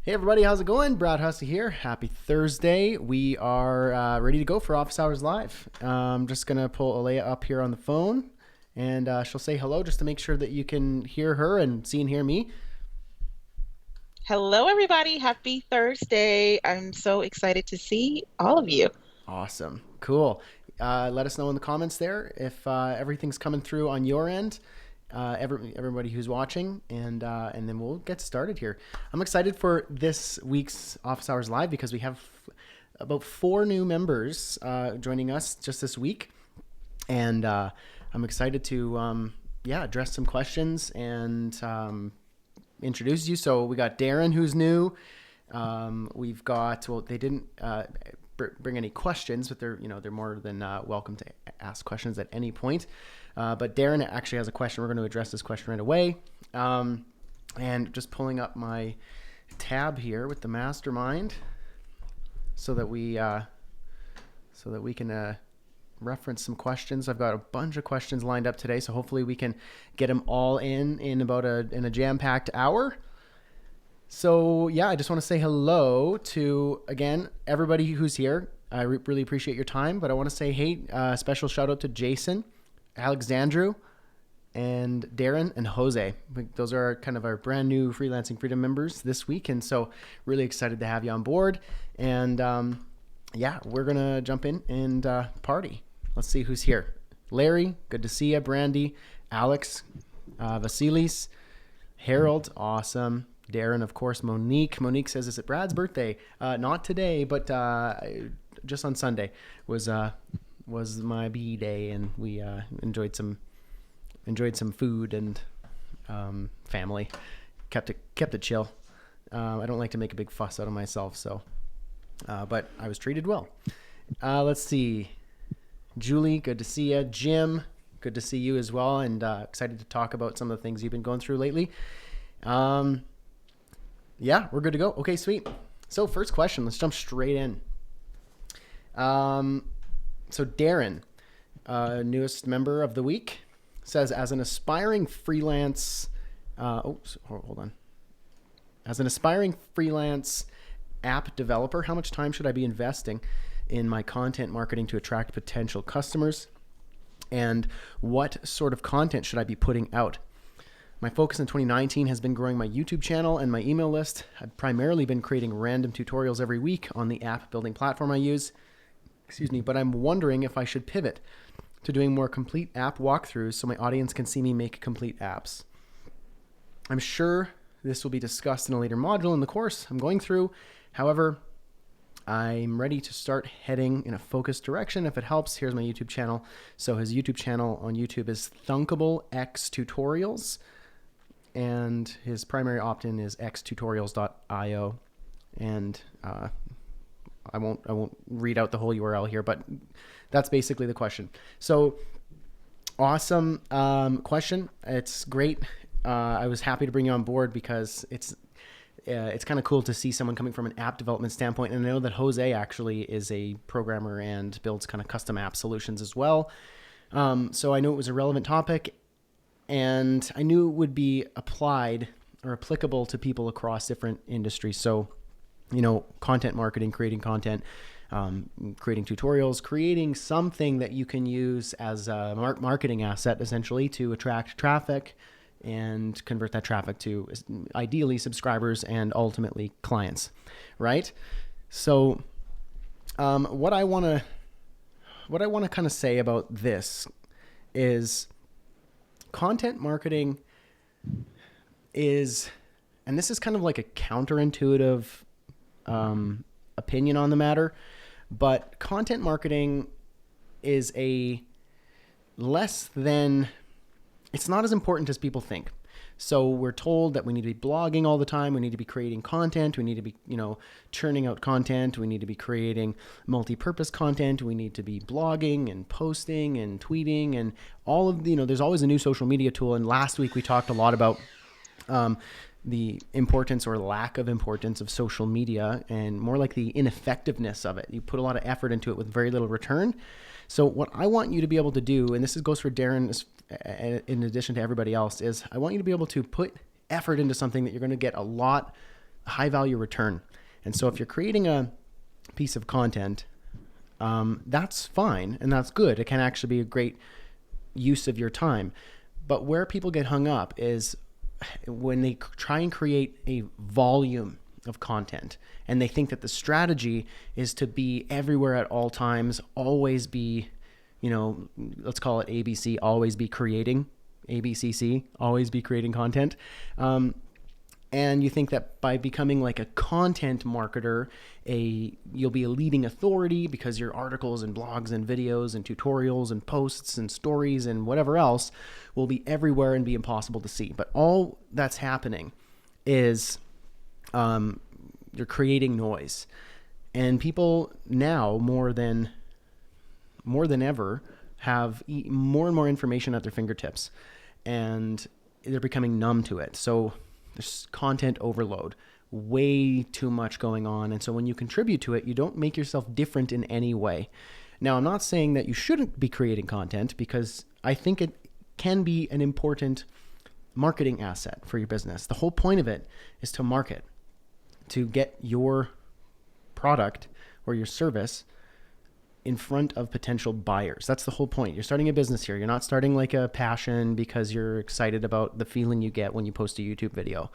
Hey everybody, how's it going? Brad Hussey here. Happy Thursday. We are ready to go for Office Hours Live. I'm just going to pull Alea up here on the phone and she'll say hello just to make sure that you can hear her and see and hear me. Hello, everybody. Happy Thursday. I'm so excited to see all of you. Awesome. Cool. Let us know in the comments there if everything's coming through on your end. Everybody who's watching, and then we'll get started here. I'm excited for this week's Office Hours Live because we have about 4 new members joining us just this week, and I'm excited to address some questions and introduce you. So we got Darren, who's new. We've got they didn't bring any questions, but they're more than welcome to ask questions at any point. But Darren actually has a question. We're going to address this question right away. And just pulling up my tab here with the Mastermind so that we can reference some questions. I've got a bunch of questions lined up today, so hopefully we can get them all in about in a jam-packed hour. So yeah, I just want to say hello to, again, everybody who's here. I really appreciate your time, but I want to say, hey, special shout out to Jason, Alexandru, and Darren and Jose. Those are kind of our brand new Freelancing Freedom members this week, and so really excited to have you on board. And we're going to jump in and party. Let's see who's here. Larry, good to see you. Brandy, Alex, Vasilis, Harold, awesome. Darren, of course. Monique says, is it Brad's birthday? Not today, but just on Sunday was my B day, and we enjoyed some food and family. Kept it chill. I don't like to make a big fuss out of myself, so but I was treated well. Let's see. Julie, good to see you. Jim, good to see you as well, and excited to talk about some of the things you've been going through lately. Yeah, we're good to go. Okay, sweet. So first question, let's jump straight in. So Darren, newest member of the week, says, as an aspiring freelance, hold on. As an aspiring freelance app developer, how much time should I be investing in my content marketing to attract potential customers? And what sort of content should I be putting out? My focus in 2019 has been growing my YouTube channel and my email list. I've primarily been creating random tutorials every week on the app building platform I use. But I'm wondering if I should pivot to doing more complete app walkthroughs so my audience can see me make complete apps. I'm sure this will be discussed in a later module in the course I'm going through. However, I'm ready to start heading in a focused direction. If it helps, here's my YouTube channel. So his YouTube channel on YouTube is Thunkable X Tutorials, and his primary opt-in is xtutorials.io. And I won't read out the whole URL here, but that's basically the question. So awesome question. It's great. I was happy to bring you on board because it's kind of cool to see someone coming from an app development standpoint. And I know that Jose actually is a programmer and builds kind of custom app solutions as well. So I knew it was a relevant topic, and I knew it would be applied or applicable to people across different industries. So, content marketing, creating content, creating tutorials, creating something that you can use as a marketing asset, essentially, to attract traffic and convert that traffic to ideally subscribers and ultimately clients, right? So what I want to kind of say about this is content marketing is, and this is kind of like a counterintuitive opinion on the matter, but content marketing is it's not as important as people think. So we're told that we need to be blogging all the time. We need to be creating content. We need to be, churning out content. We need to be creating multi-purpose content. We need to be blogging and posting and tweeting and all of there's always a new social media tool. And last week we talked a lot about the importance or lack of importance of social media, and more like the ineffectiveness of it. You put a lot of effort into it with very little return. So what I want you to be able to do, and this goes for Darren in addition to everybody else, is I want you to be able to put effort into something that you're going to get a lot high value return. And so if you're creating a piece of content, that's fine and that's good. It can actually be a great use of your time. But where people get hung up is when they try and create a volume of content and they think that the strategy is to be everywhere at all times, always be, let's call it ABC, always be creating, ABCC, always be creating content. And you think that by becoming like a content marketer, you'll be a leading authority because your articles and blogs and videos and tutorials and posts and stories and whatever else will be everywhere and be impossible to see. But all that's happening is you're creating noise. And people now more than ever have more and more information at their fingertips, and they're becoming numb to it. So there's content overload, way too much going on. And so when you contribute to it, you don't make yourself different in any way. Now, I'm not saying that you shouldn't be creating content, because I think it can be an important marketing asset for your business. The whole point of it is to market, to get your product or your service in front of potential buyers. That's the whole point. You're starting a business here. You're not starting like a passion because you're excited about the feeling you get when you post a YouTube video.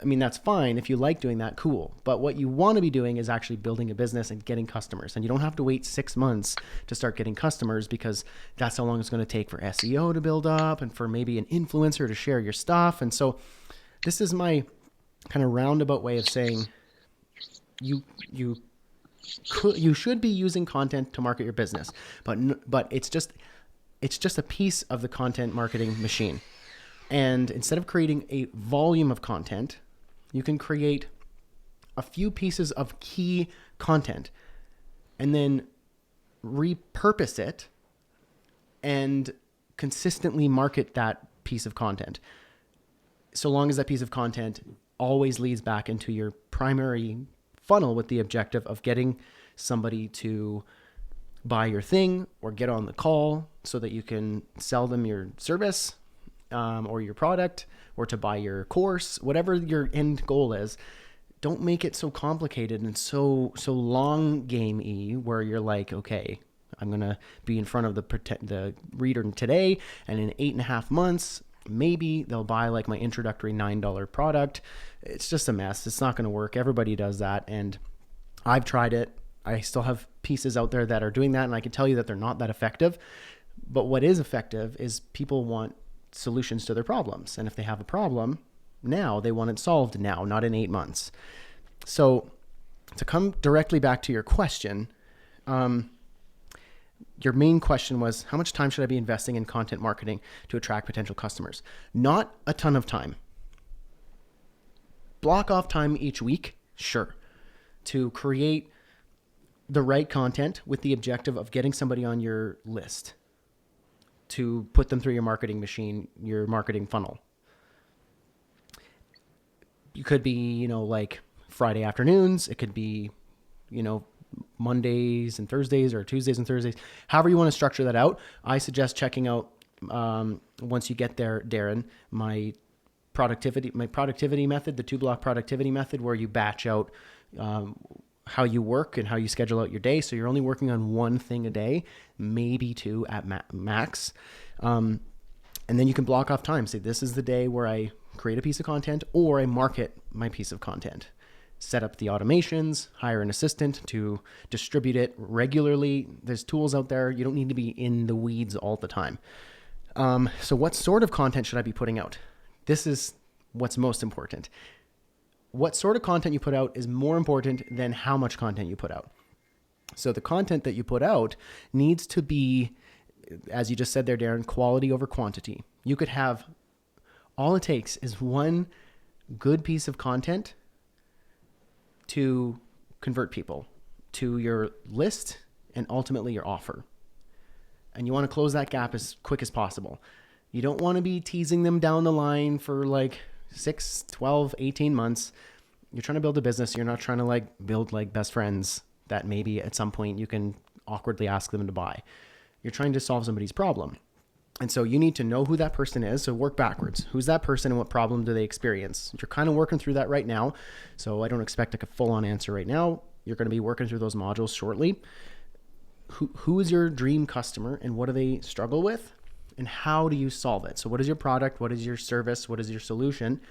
I mean, that's fine. If you like doing that, cool. But what you want to be doing is actually building a business and getting customers. And you don't have to wait 6 months to start getting customers, because that's how long it's going to take for SEO to build up and for maybe an influencer to share your stuff. And so this is my kind of roundabout way of saying you should be using content to market your business, but it's just a piece of the content marketing machine. And instead of creating a volume of content, you can create a few pieces of key content and then repurpose it and consistently market that piece of content, so long as that piece of content always leads back into your primary funnel with the objective of getting somebody to buy your thing or get on the call so that you can sell them your service or your product, or to buy your course, whatever your end goal is. Don't make it so complicated and so long game-y where you're like, okay, I'm going to be in front of the reader today, and in 8.5 months, maybe they'll buy like my introductory $9 product. It's just a mess. It's not going to work. Everybody does that. And I've tried it. I still have pieces out there that are doing that. And I can tell you that they're not that effective. But what is effective is people want solutions to their problems. And if they have a problem now, they want it solved now, not in 8 months. So to come directly back to your question, your main question was, how much time should I be investing in content marketing to attract potential customers? Not a ton of time. Block off time each week, sure, to create the right content with the objective of getting somebody on your list, to put them through your marketing machine, your marketing funnel. You could be, like Friday afternoons. It could be, Mondays and Thursdays, or Tuesdays and Thursdays. However you want to structure that out. I suggest checking out, once you get there, Darren, my productivity method, the 2-block productivity method, where you batch out how you work and how you schedule out your day. So you're only working on one thing a day, maybe 2 at max. And then you can block off time. Say, this is the day where I create a piece of content or I market my piece of content. Set up the automations, hire an assistant to distribute it regularly. There's tools out there. You don't need to be in the weeds all the time. So what sort of content should I be putting out? This is what's most important. What sort of content you put out is more important than how much content you put out. So the content that you put out needs to be, as you just said there, Darren, quality over quantity. You could have, all it takes is one good piece of content to convert people to your list and ultimately your offer. And you want to close that gap as quick as possible. You don't want to be teasing them down the line for like 6, 12, 18 months. You're trying to build a business. You're not trying to build best friends that maybe at some point you can awkwardly ask them to buy. You're trying to solve somebody's problem. And so you need to know who that person is. So work backwards. Who's that person and what problem do they experience? You're kind of working through that right now. So I don't expect like a full on answer right now. You're going to be working through those modules shortly. Who is your dream customer and what do they struggle with? And how do you solve it? So what is your product? What is your service? What is your solution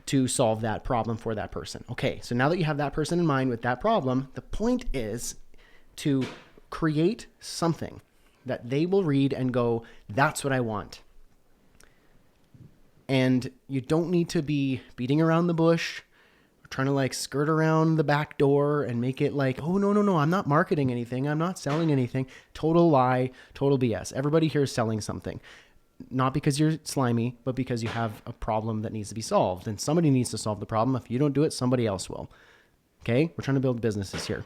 to solve that problem for that person? Okay, so now that you have that person in mind with that problem, the point is to create something that they will read and go, that's what I want. And you don't need to be beating around the bush, trying to like skirt around the back door and make it like, oh, no, I'm not marketing anything. I'm not selling anything. Total lie, total BS. Everybody here is selling something. Not because you're slimy, but because you have a problem that needs to be solved. And somebody needs to solve the problem. If you don't do it, somebody else will. Okay? We're trying to build businesses here.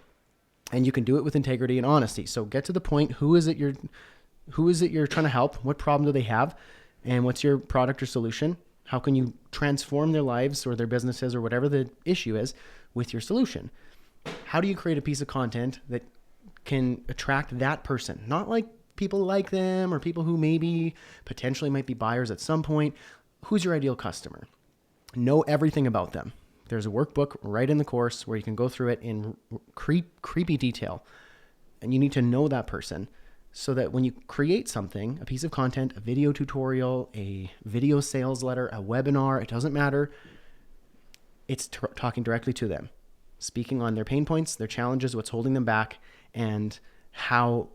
And you can do it with integrity and honesty. So get to the point. Who is it you're trying to help? What problem do they have? And what's your product or solution? How can you transform their lives or their businesses or whatever the issue is with your solution? How do you create a piece of content that can attract that person? Not like people like them or people who maybe potentially might be buyers at some point. Who's your ideal customer? Know everything about them. There's a workbook right in the course where you can go through it in creepy detail. And you need to know that person so that when you create something, a piece of content, a video tutorial, a video sales letter, a webinar, it doesn't matter. It's talking directly to them, speaking on their pain points, their challenges, what's holding them back, and how,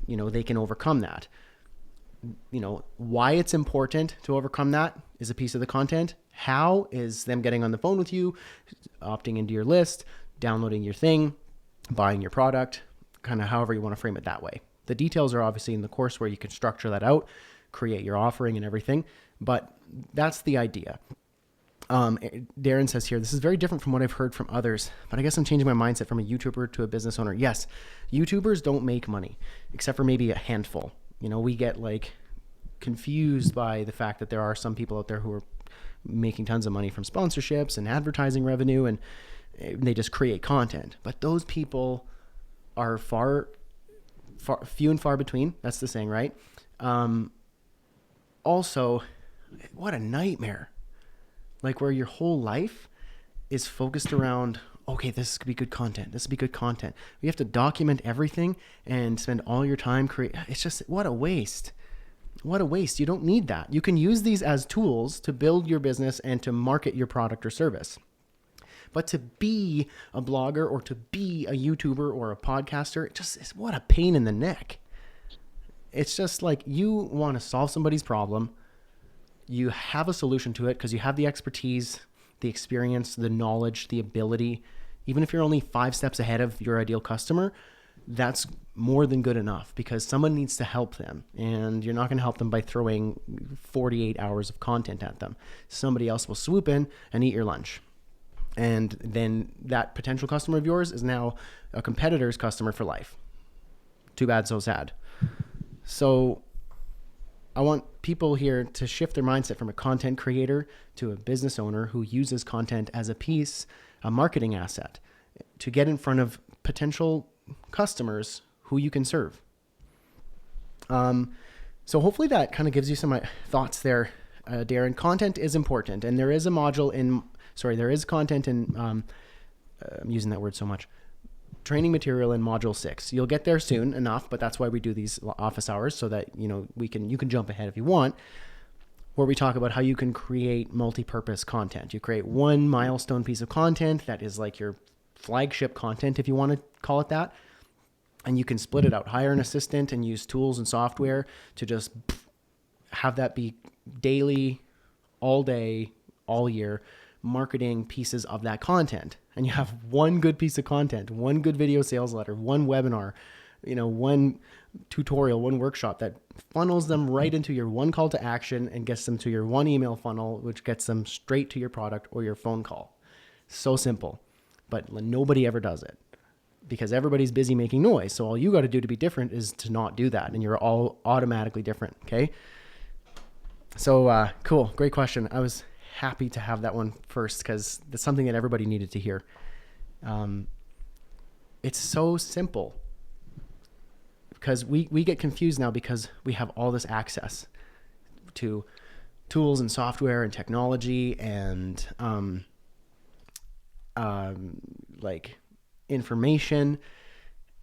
they can overcome that. Why it's important to overcome that is a piece of the content. How is them getting on the phone with you, opting into your list, downloading your thing, buying your product, kind of however you want to frame it that way. The details are obviously in the course where you can structure that out, create your offering and everything, but that's the idea. Darren says here, this is very different from what I've heard from others, but I guess I'm changing my mindset from a YouTuber to a business owner. Yes, YouTubers don't make money, except for maybe a handful. We get like confused by the fact that there are some people out there who are making tons of money from sponsorships and advertising revenue, and they just create content. But those people are few and far between. That's the saying, right? Also, what a nightmare. Like where your whole life is focused around, okay, this could be good content. This would be good content. You have to document everything and spend all your time It's just, what a waste. What a waste. You don't need that. You can use these as tools to build your business and to market your product or service. But to be a blogger or to be a YouTuber or a podcaster, it just is what a pain in the neck. It's just like you want to solve somebody's problem. You have a solution to it because you have the expertise, the experience, the knowledge, the ability. Even if you're only 5 steps ahead of your ideal customer, that's more than good enough because someone needs to help them, and you're not going to help them by throwing 48 hours of content at them. Somebody else will swoop in and eat your lunch. And then that potential customer of yours is now a competitor's customer for life. Too bad, so sad. So I want people here to shift their mindset from a content creator to a business owner who uses content as a marketing asset to get in front of potential customers who you can serve. So hopefully that kind of gives you some thoughts there, Darren. Content is important, and there is content in, I'm using that word so much, training material in module 6. You'll get there soon enough, but that's why we do these office hours so that, you can jump ahead if you want, where we talk about how you can create multi-purpose content. You create one milestone piece of content that is like your flagship content, if you want to call it that. And you can split it out, hire an assistant and use tools and software to just have that be daily, all day, all year, marketing pieces of that content. And you have one good piece of content, one good video sales letter, one webinar, one tutorial, one workshop that funnels them right into your one call to action and gets them to your one email funnel, which gets them straight to your product or your phone call. So simple, but nobody ever does it because everybody's busy making noise. So all you got to do to be different is to not do that. And you're all automatically different. Okay. So cool. Great question. I was happy to have that one first because that's something that everybody needed to hear. It's so simple. because we get confused now because we have all this access to tools and software and technology and like information,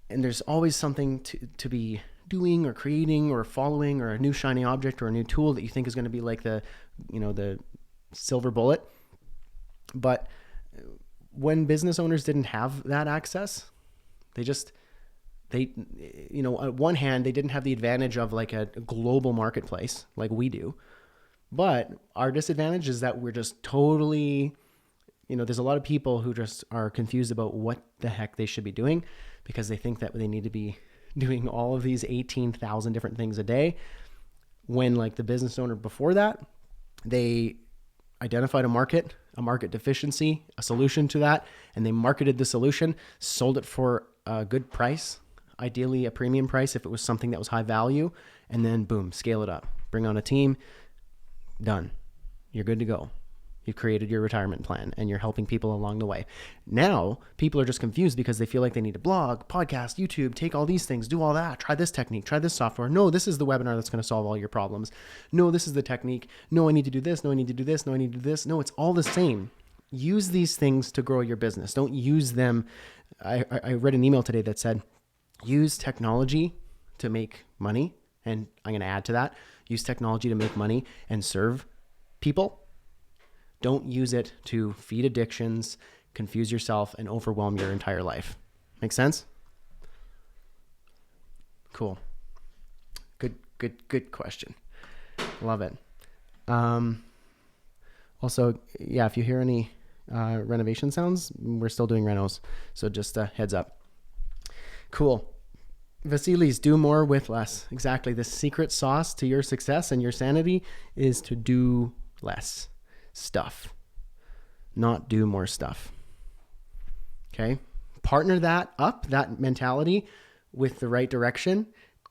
and there's always something to be doing or creating or following, or a new shiny object or a new tool that you think is going to be like the silver bullet. But when business owners didn't have that access, they on one hand, they didn't have the advantage of like a global marketplace like we do. But our disadvantage is that we're just totally, there's a lot of people who just are confused about what the heck they should be doing, because they think that they need to be doing all of these 18,000 different things a day, when like the business owner before that, they identified a market deficiency, a solution to that, and they marketed the solution, sold it for a good price, ideally a premium price if it was something that was high value, and then boom, scale it up, bring on a team, done. You're good to go. You've created your retirement plan and you're helping people along the way. Now, people are just confused because they feel like they need to blog, podcast, YouTube, take all these things, do all that, try this technique, try this software. No, this is the webinar that's going to solve all your problems. No, this is the technique. No, I need to do this. No, I need to do this. No, I need to do this. No, it's all the same. Use these things to grow your business. Don't use them. I read an email today that said, use technology to make money. And I'm going to add to that, use technology to make money and serve people. Don't use it to feed addictions, confuse yourself, and overwhelm your entire life. Make sense? Cool. Good question. Love it. Also, yeah, if you hear any renovation sounds, we're still doing renos. So just a heads up. Cool. Vasilis, do more with less. Exactly. The secret sauce to your success and your sanity is to do less stuff, not do more stuff. Okay. Partner that mentality with the right direction,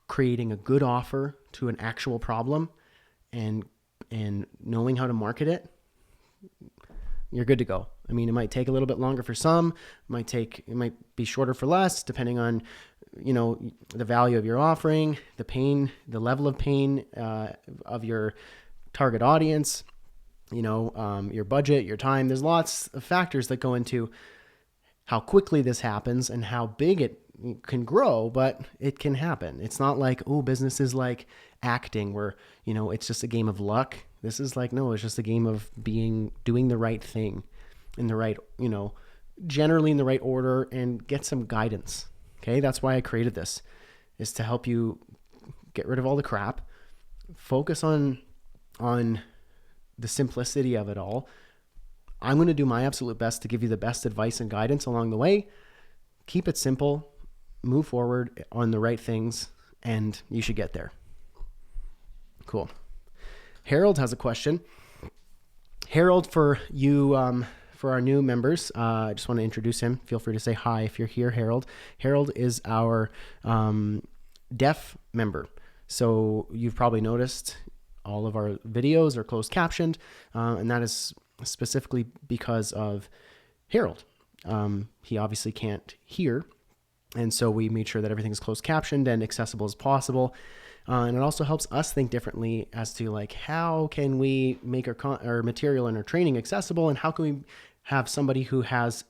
creating a good offer to an actual problem and knowing how to market it. You're good to go. I mean, it might take a little bit longer for some, it might be shorter for less, depending on, the value of your offering, the pain, the level of pain of your target audience, your budget, your time. There's lots of factors that go into how quickly this happens and how big it can grow, but it can happen. It's not like, business is like acting where, it's just a game of luck. This is like, no, it's just a game of doing the right thing in the right, generally in the right order, and get some guidance. Okay. That's why I created this, is to help you get rid of all the crap, focus on the simplicity of it all. I'm going to do my absolute best to give you the best advice and guidance along the way. Keep it simple, move forward on the right things, and you should get there. Cool. Harold has a question. Harold, for you, for our new members, I just want to introduce him. Feel free to say hi if you're here, Harold. Harold is our deaf member. So you've probably noticed all of our videos are closed captioned, and that is specifically because of Harold. He obviously can't hear, and so we made sure that everything is closed captioned and accessible as possible. And it also helps us think differently as to like, how can we make our material and our training accessible, and how can we have somebody who has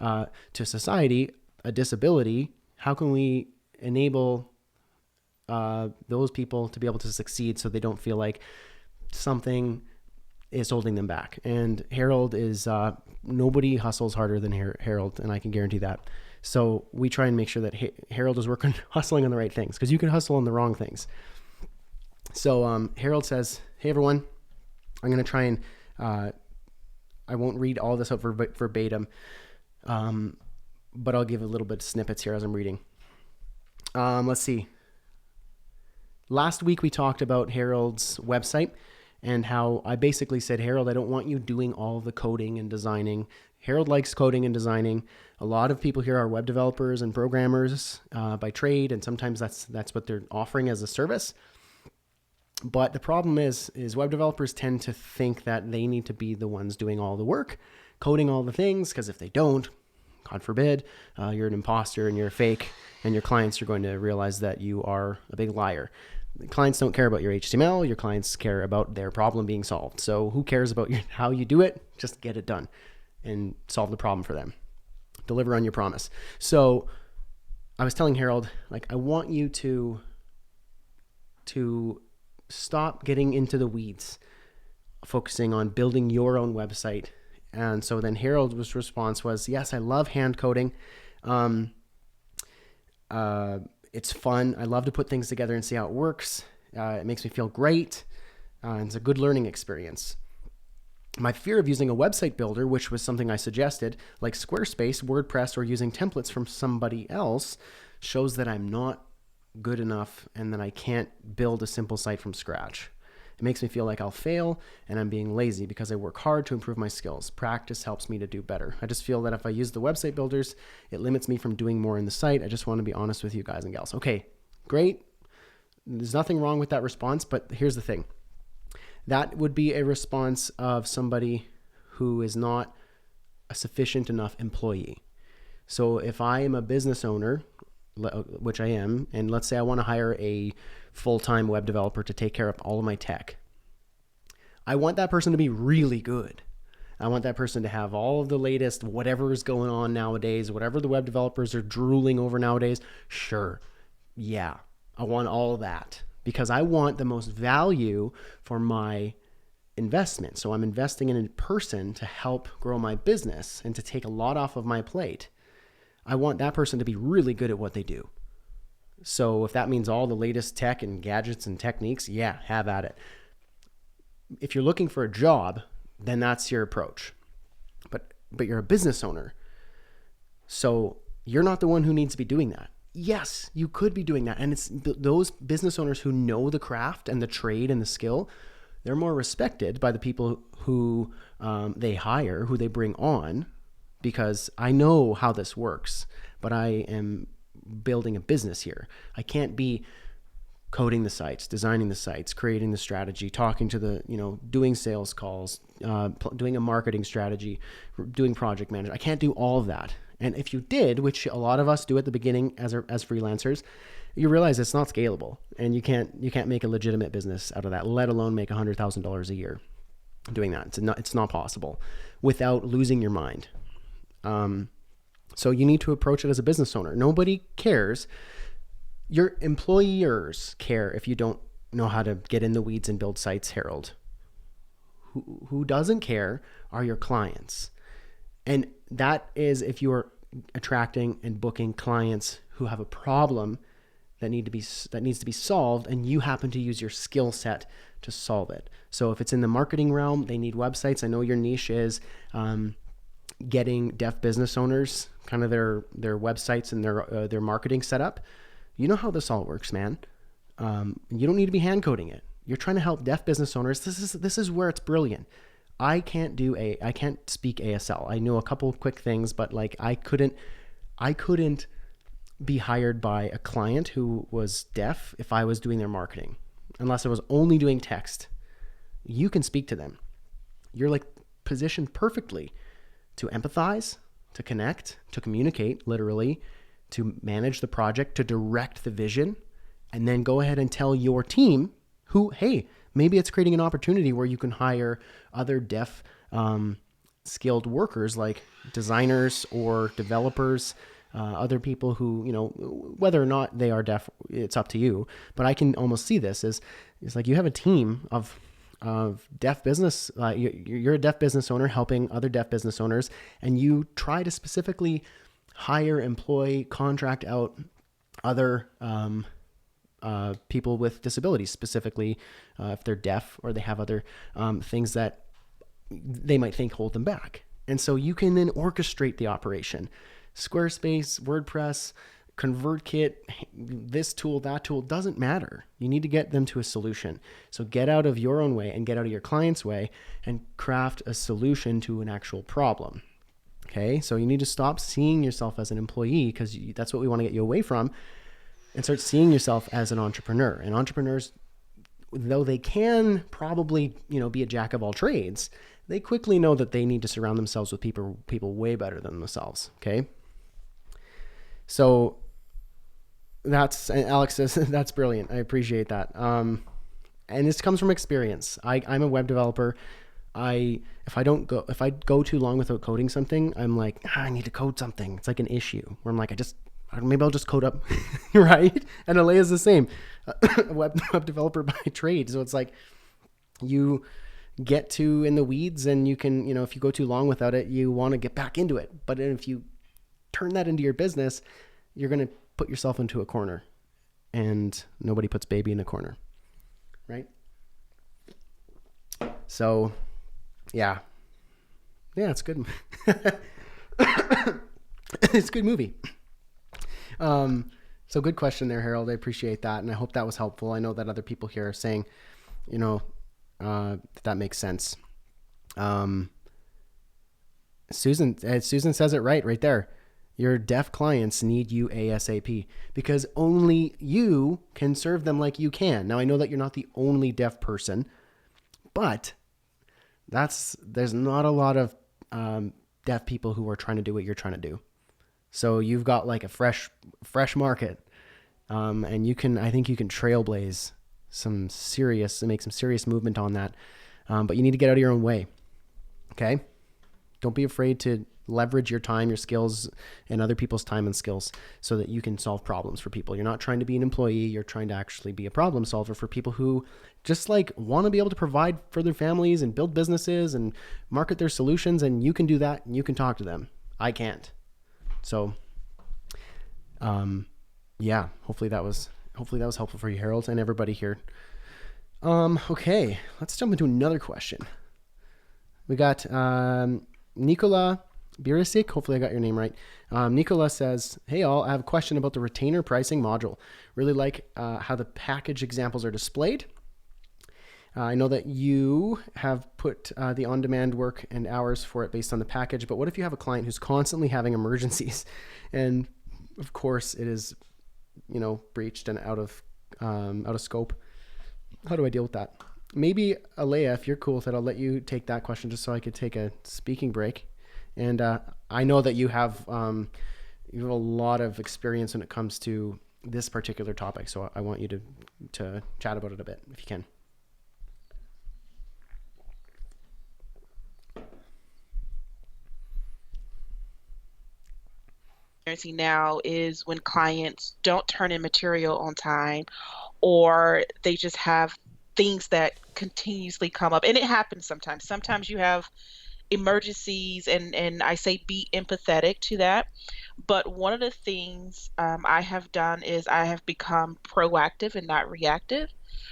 to society a disability, how can we enable those people to be able to succeed so they don't feel like something is holding them back. And Harold is, nobody hustles harder than Harold, and I can guarantee that. So we try and make sure that Harold is hustling on the right things, because you can hustle on the wrong things. So Harold says, hey everyone, I'm going to try and, I won't read all this out verbatim, but I'll give a little bit of snippets here as I'm reading. Let's see. Last week we talked about Harold's website and how I basically said, Harold, I don't want you doing all the coding and designing. Harold likes coding and designing. A lot of people here are web developers and programmers by trade, and sometimes that's what they're offering as a service. But the problem is web developers tend to think that they need to be the ones doing all the work, coding all the things, because if they don't, God forbid, you're an imposter and you're a fake, and your clients are going to realize that you are a big liar. Clients don't care about your HTML. Your clients care about their problem being solved. So who cares about how you do it? Just get it done and solve the problem for them. Deliver on your promise. So I was telling Harold, like, I want you to stop getting into the weeds, focusing on building your own website. And so then Harold's response was, yes, I love hand coding. It's fun. I love to put things together and see how it works. It makes me feel great. It's a good learning experience. My fear of using a website builder, which was something I suggested, like Squarespace, WordPress, or using templates from somebody else, shows that I'm not good enough and that I can't build a simple site from scratch. It makes me feel like I'll fail and I'm being lazy because I work hard to improve my skills. Practice helps me to do better. I just feel that if I use the website builders, it limits me from doing more in the site. I just want to be honest with you guys and gals. Okay, great. There's nothing wrong with that response, but here's the thing. That would be a response of somebody who is not a sufficient enough employee. So if I am a business owner, which I am, and let's say I want to hire a full-time web developer to take care of all of my tech, I want that person to be really good. I want that person to have all of the latest, whatever is going on nowadays, whatever the web developers are drooling over nowadays. Sure. Yeah. I want all of that because I want the most value for my investment. So I'm investing in a person to help grow my business and to take a lot off of my plate. I want that person to be really good at what they do. So if that means all the latest tech and gadgets and techniques, yeah, have at it. If you're looking for a job, then that's your approach. But you're a business owner. So you're not the one who needs to be doing that. Yes, you could be doing that. And it's those business owners who know the craft and the trade and the skill, they're more respected by the people who they hire, who they bring on, because I know how this works, but I am building a business here. I can't be coding the sites, designing the sites, creating the strategy, talking to the, doing sales calls, doing a marketing strategy, doing project management. I can't do all of that. And if you did, which a lot of us do at the beginning as freelancers, you realize it's not scalable, and you can't make a legitimate business out of that, let alone make $100,000 a year doing that. It's not possible without losing your mind. So you need to approach it as a business owner. Nobody cares. Your employers care if you don't know how to get in the weeds and build sites, Harold. Who doesn't care are your clients. And that is if you are attracting and booking clients who have a problem that needs to be solved, and you happen to use your skill set to solve it. So if it's in the marketing realm, they need websites. I know your niche is getting deaf business owners kind of their websites and their marketing set up. You know how this all works, man. You don't need to be hand coding it. You're trying to help deaf business owners. This is where it's brilliant. I can't speak ASL. I know a couple of quick things, but like I couldn't be hired by a client who was deaf if I was doing their marketing, unless I was only doing text. You can speak to them. You're like positioned perfectly to empathize, to connect, to communicate, literally, to manage the project, to direct the vision, and then go ahead and tell your team who, hey, maybe it's creating an opportunity where you can hire other deaf skilled workers like designers or developers, other people who, whether or not they are deaf, it's up to you. But I can almost see this as it's like you have a team of deaf business. You're a deaf business owner helping other deaf business owners, and you try to specifically hire, employ, contract out other people with disabilities, specifically if they're deaf or they have other things that they might think hold them back. And so you can then orchestrate the operation. Squarespace, WordPress, ConvertKit, this tool, that tool, doesn't matter. You need to get them to a solution. So get out of your own way and get out of your client's way and craft a solution to an actual problem. Okay, so you need to stop seeing yourself as an employee, because that's what we want to get you away from, and start seeing yourself as an entrepreneur. And entrepreneurs, though they can probably, be a jack of all trades, they quickly know that they need to surround themselves with people way better than themselves. Okay. So that's, and Alex says, that's brilliant. I appreciate that. And this comes from experience. I'm a web developer. If I go too long without coding something, I'm like, I need to code something. It's like an issue where I'm like, maybe I'll just code up, right? And Alea's the same, a web developer by trade. So it's like you get too in the weeds, and you can, if you go too long without it, you want to get back into it. But if you turn that into your business, you're going to put yourself into a corner, and nobody puts baby in a corner, right? So, yeah, it's good. It's a good movie. So good question there, Harold. I appreciate that, and I hope that was helpful. I know that other people here are saying, that makes sense. Susan says it right there. Your deaf clients need you ASAP, because only you can serve them like you can. Now, I know that you're not the only deaf person, but there's not a lot of deaf people who are trying to do what you're trying to do. So you've got like a fresh market, and I think you can trailblaze make some serious movement on that. But you need to get out of your own way. Okay. Don't be afraid to leverage your time, your skills, and other people's time and skills so that you can solve problems for people. You're not trying to be an employee. You're trying to actually be a problem solver for people who just like want to be able to provide for their families and build businesses and market their solutions. And you can do that, and you can talk to them. I can't. So, yeah, hopefully that was helpful for you, Harold, and everybody here. Okay, let's jump into another question. We got, Nikola Birisic. Hopefully I got your name right. Nikola says, hey all, I have a question about the retainer pricing module. Really like how the package examples are displayed. I know that you have put the on-demand work and hours for it based on the package, but what if you have a client who's constantly having emergencies, and of course it is, breached and out of scope? How do I deal with that? Maybe Alea, if you're cool with it, I'll let you take that question just so I could take a speaking break. And I know that you have a lot of experience when it comes to this particular topic, so I want you to chat about it a bit if you can. Now is when clients don't turn in material on time, or they just have things that continuously come up. And it happens sometimes. Sometimes you have emergencies, and I say be empathetic to that. But one of the things I have done is I have become proactive and not reactive.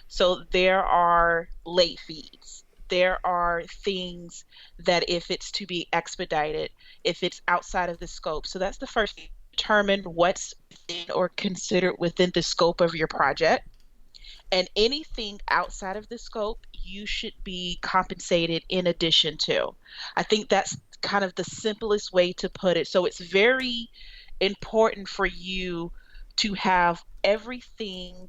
So there are late fees. There are things that if it's to be expedited, if it's outside of the scope. So that's the first thing. Determine what's within or considered within the scope of your project. And anything outside of the scope, you should be compensated in addition to. I think that's kind of the simplest way to put it. So it's very important for you to have everything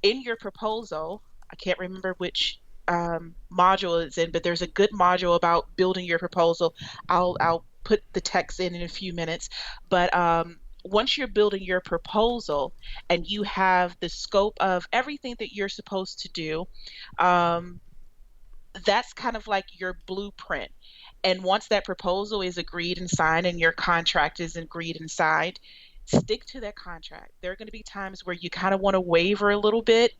in your proposal. I can't remember which module it's in, but there's a good module about building your proposal. I'll put the text in a few minutes. But once you're building your proposal and you have the scope of everything that you're supposed to do, that's kind of like your blueprint. And once that proposal is agreed and signed and your contract is agreed and signed, stick to that contract. There are going to be times where you kind of want to waver a little bit,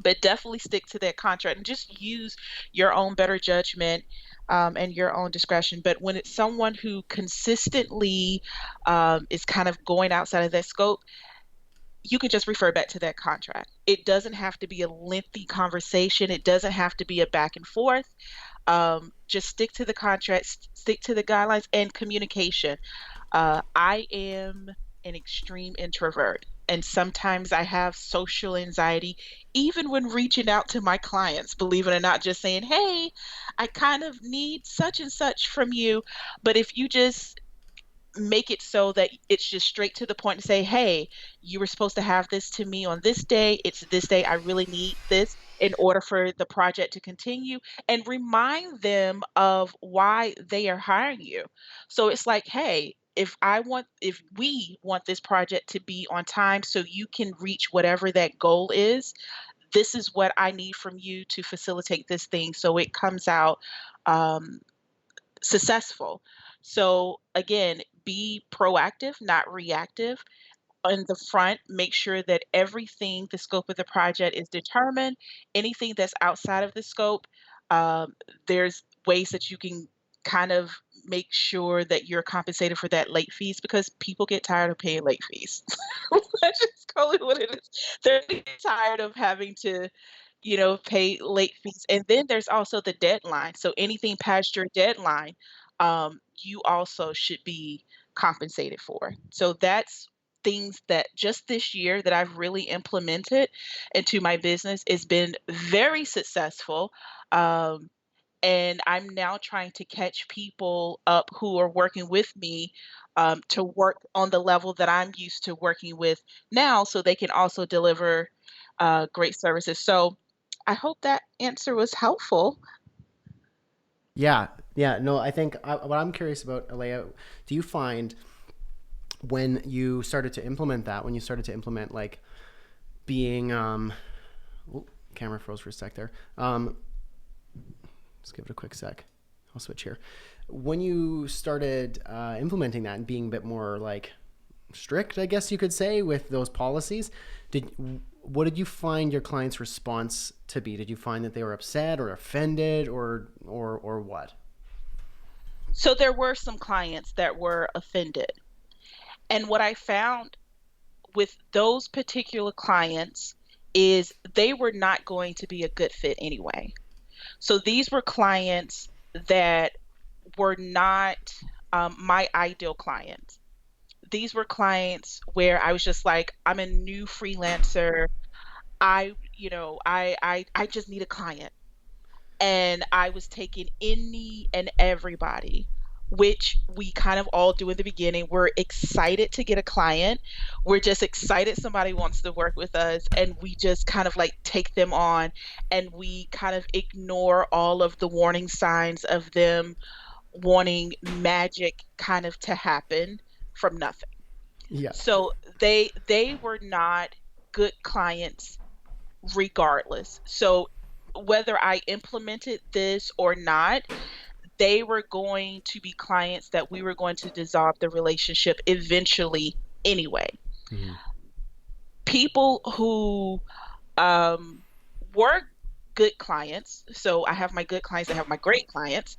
but definitely stick to that contract and just use your own better judgment and your own discretion. But when it's someone who consistently is kind of going outside of that scope, you can just refer back to that contract. It doesn't have to be a lengthy conversation. It doesn't have to be a back and forth. Just stick to the contract, stick to the guidelines and communication. I am an extreme introvert, and sometimes I have social anxiety, even when reaching out to my clients, believe it or not, just saying, hey, I kind of need such and such from you. But if you just make it so that it's just straight to the point and say, hey, you were supposed to have this to me on this day. It's this day. I really need this. in order for the project to continue, and remind them of why they are hiring you. So it's like, hey, if we want this project to be on time so you can reach whatever that goal is, this is what I need from you to facilitate this thing so it comes out um, successful. So again, be proactive, not reactive. On the front, make sure that everything, the scope of the project is determined. Anything that's outside of the scope, um, there's ways that you can kind of make sure that you're compensated for that late fees because people get tired of paying late fees. That's just call it what it is. They're tired of having to, pay late fees. And then there's also the deadline. So anything past your deadline, you also should be compensated for. So that's things that just this year that I've really implemented into my business. It's been very successful. Um, and I'm now trying to catch people up who are working with me to work on the level that I'm used to working with now so they can also deliver great services. So I hope that answer was helpful. Yeah, yeah. No, I think what I'm curious about, Alea, do you find when you started to implement that, when you started to implement like being, oh, camera froze for a sec there. Let's give it a quick sec. I'll switch here. When you started implementing that and being a bit more like strict, I guess you could say, with those policies, did what did you find your clients' response to be? Did you find that they were upset or offended or what? So there were some clients that were offended. And what I found with those particular clients is they were not going to be a good fit anyway. So these were clients that were not my ideal clients. These were clients where I was just like, I'm a new freelancer. I just need a client. And I was taking any and everybody, which we kind of all do in the beginning. We're excited to get a client. We're just excited somebody wants to work with us, and we just kind of like take them on, and we kind of ignore all of the warning signs of them wanting magic kind of to happen from nothing. Yeah. So they were not good clients regardless. So whether I implemented this or not, they were going to be clients that we were going to dissolve the relationship eventually anyway. Mm-hmm. People who um, were good clients, so I have my good clients, I have my great clients.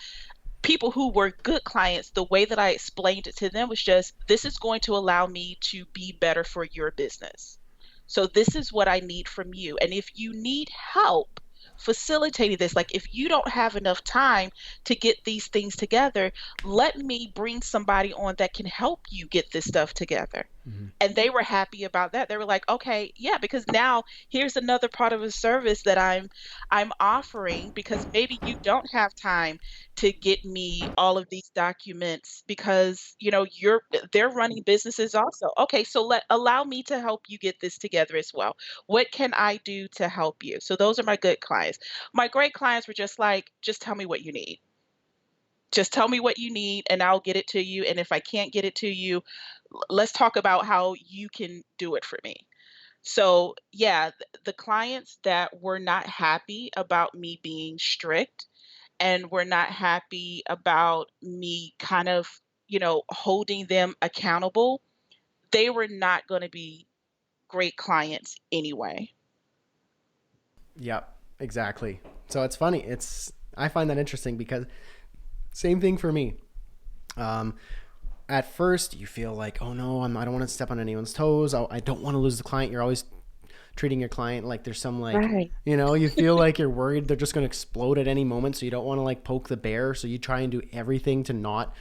People who were good clients, the way that I explained it to them was just, this is going to allow me to be better for your business. So this is what I need from you. And if you need help facilitating this, like if you don't have enough time to get these things together, let me bring somebody on that can help you get this stuff together. Mm-hmm. And they were happy about that. They were like, okay, yeah, because now here's another part of a service that I'm offering because maybe you don't have time to get me all of these documents because they're running businesses also. Okay, so let allow me to help you get this together as well. What can I do to help you? So those are my good clients. My great clients were just like, just tell me what you need. Just tell me what you need and I'll get it to you. And if I can't get it to you, let's talk about how you can do it for me. So, yeah, the clients that were not happy about me being strict and were not happy about me kind of, holding them accountable, they were not going to be great clients anyway. Yeah, exactly. So it's funny. I find that interesting because same thing for me. Um, at first, you feel like, oh no, I don't want to step on anyone's toes. I don't want to lose the client. You're always treating your client like there's some like, Right. you feel like you're worried they're just going to explode at any moment. So you don't want to like poke the bear. So you try and do everything to not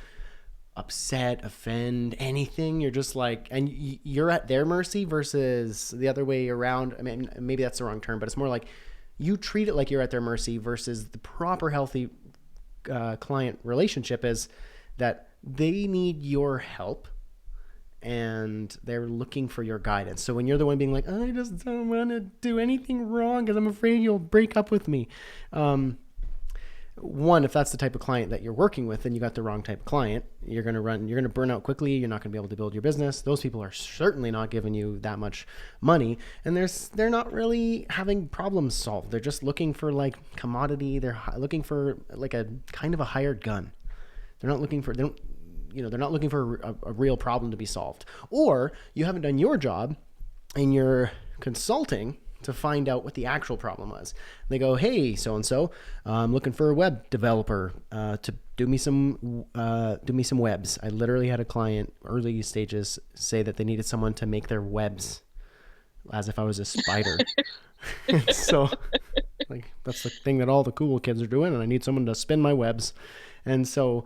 upset, offend, anything. You're just like, and you're at their mercy versus the other way around. I mean, maybe that's the wrong term, but it's more like you treat it like you're at their mercy versus the proper healthy client relationship is that they need your help and they're looking for your guidance. So when you're the one being like, I just don't want to do anything wrong because I'm afraid you'll break up with me. One, if that's the type of client that you're working with, then you got the wrong type of client. You're going to burn out quickly. You're not going to be able to build your business. Those people are certainly not giving you that much money, and they're not really having problems solved. They're just looking for like commodity. They're looking for like a kind of a hired gun. They're not looking for, they're not looking for a real problem to be solved. Or you haven't done your job and you're consulting to find out what the actual problem was. They go, hey, so-and-so, I'm looking for a web developer to do me some webs. I literally had a client early stages say that they needed someone to make their webs, as if I was a spider. So like, that's the thing that all the cool kids are doing, and I need someone to spin my webs. And so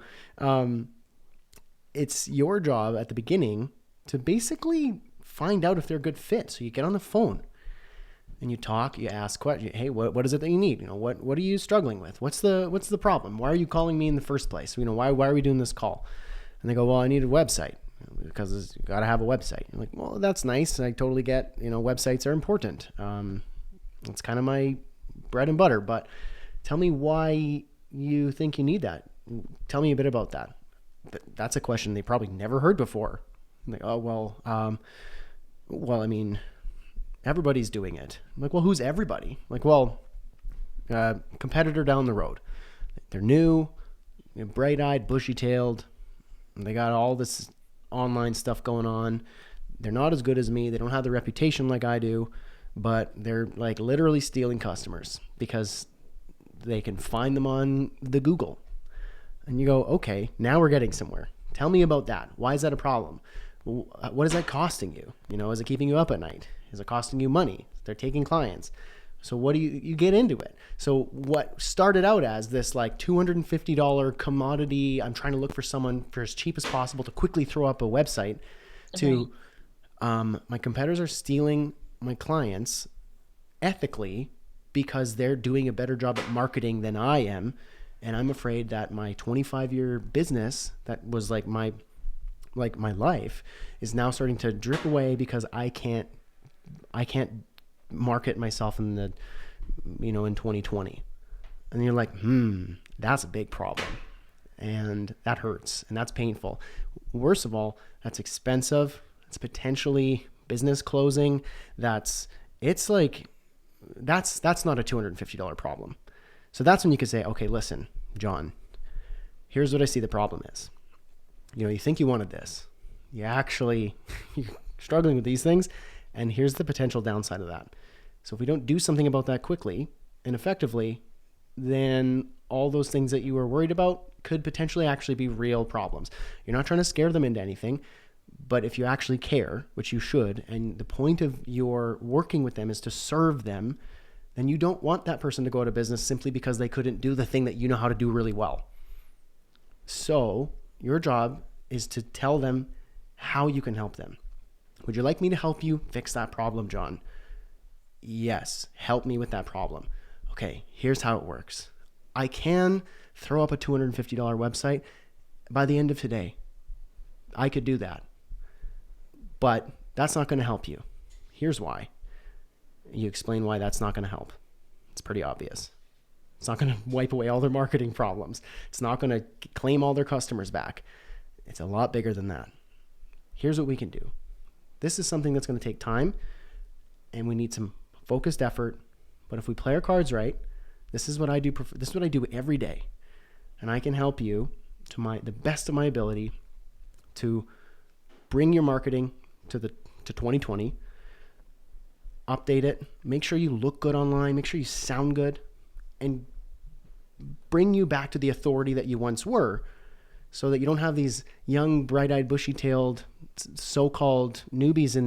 it's your job at the beginning to basically find out if they're a good fit. So you get on the phone and you talk, you ask questions. Hey, what is it that you need? What are you struggling with? What's the problem? Why are you calling me in the first place? Why are we doing this call? And they go, well, I need a website because you got to have a website. I'm like, well, that's nice. I totally get, websites are important. It's kind of my bread and butter, but tell me why you think you need that. Tell me a bit about that. That's a question they probably never heard before. I'm like, oh, well, I mean, everybody's doing it. I'm like, well, who's everybody? Like, well, competitor down the road. They're new, bright-eyed, bushy-tailed. They got all this online stuff going on. They're not as good as me. They don't have the reputation like I do, but they're like literally stealing customers because they can find them on the Google. And you go, okay, now we're getting somewhere. Tell me about that. Why is that a problem? What is that costing you? Is it keeping you up at night? Is it costing you money? They're taking clients. So what do you get into it? So what started out as this like $250 commodity, I'm trying to look for someone for as cheap as possible to quickly throw up a website, to my competitors are stealing my clients ethically because they're doing a better job at marketing than I am. And I'm afraid that my 25-year business that was like my life is now starting to drip away because I can't market myself in the, in 2020. And you're like, that's a big problem. And that hurts and that's painful. Worst of all, that's expensive. It's potentially business closing. That's not a $250 problem. So that's when you could say, okay, listen, John, here's what I see the problem is. You think you wanted this. You're struggling with these things, and here's the potential downside of that. So if we don't do something about that quickly and effectively, then all those things that you were worried about could potentially actually be real problems. You're not trying to scare them into anything, but if you actually care, which you should, and the point of your working with them is to serve them, then you don't want that person to go out of business simply because they couldn't do the thing that you know how to do really well. So your job is to tell them how you can help them. Would you like me to help you fix that problem, John? Yes, help me with that problem. Okay, here's how it works. I can throw up a $250 website by the end of today. I could do that. But that's not going to help you. Here's why. You explain why that's not going to help. It's pretty obvious. It's not going to wipe away all their marketing problems. It's not going to claim all their customers back. It's a lot bigger than that. Here's what we can do. This is something that's going to take time, and we need some focused effort. But if we play our cards right, this is what I do. This is what I do every day, and I can help you to the best of my ability to bring your marketing to 2020. Update it, make sure you look good online, make sure you sound good, and bring you back to the authority that you once were, so that you don't have these young, bright-eyed, bushy-tailed, so-called newbies in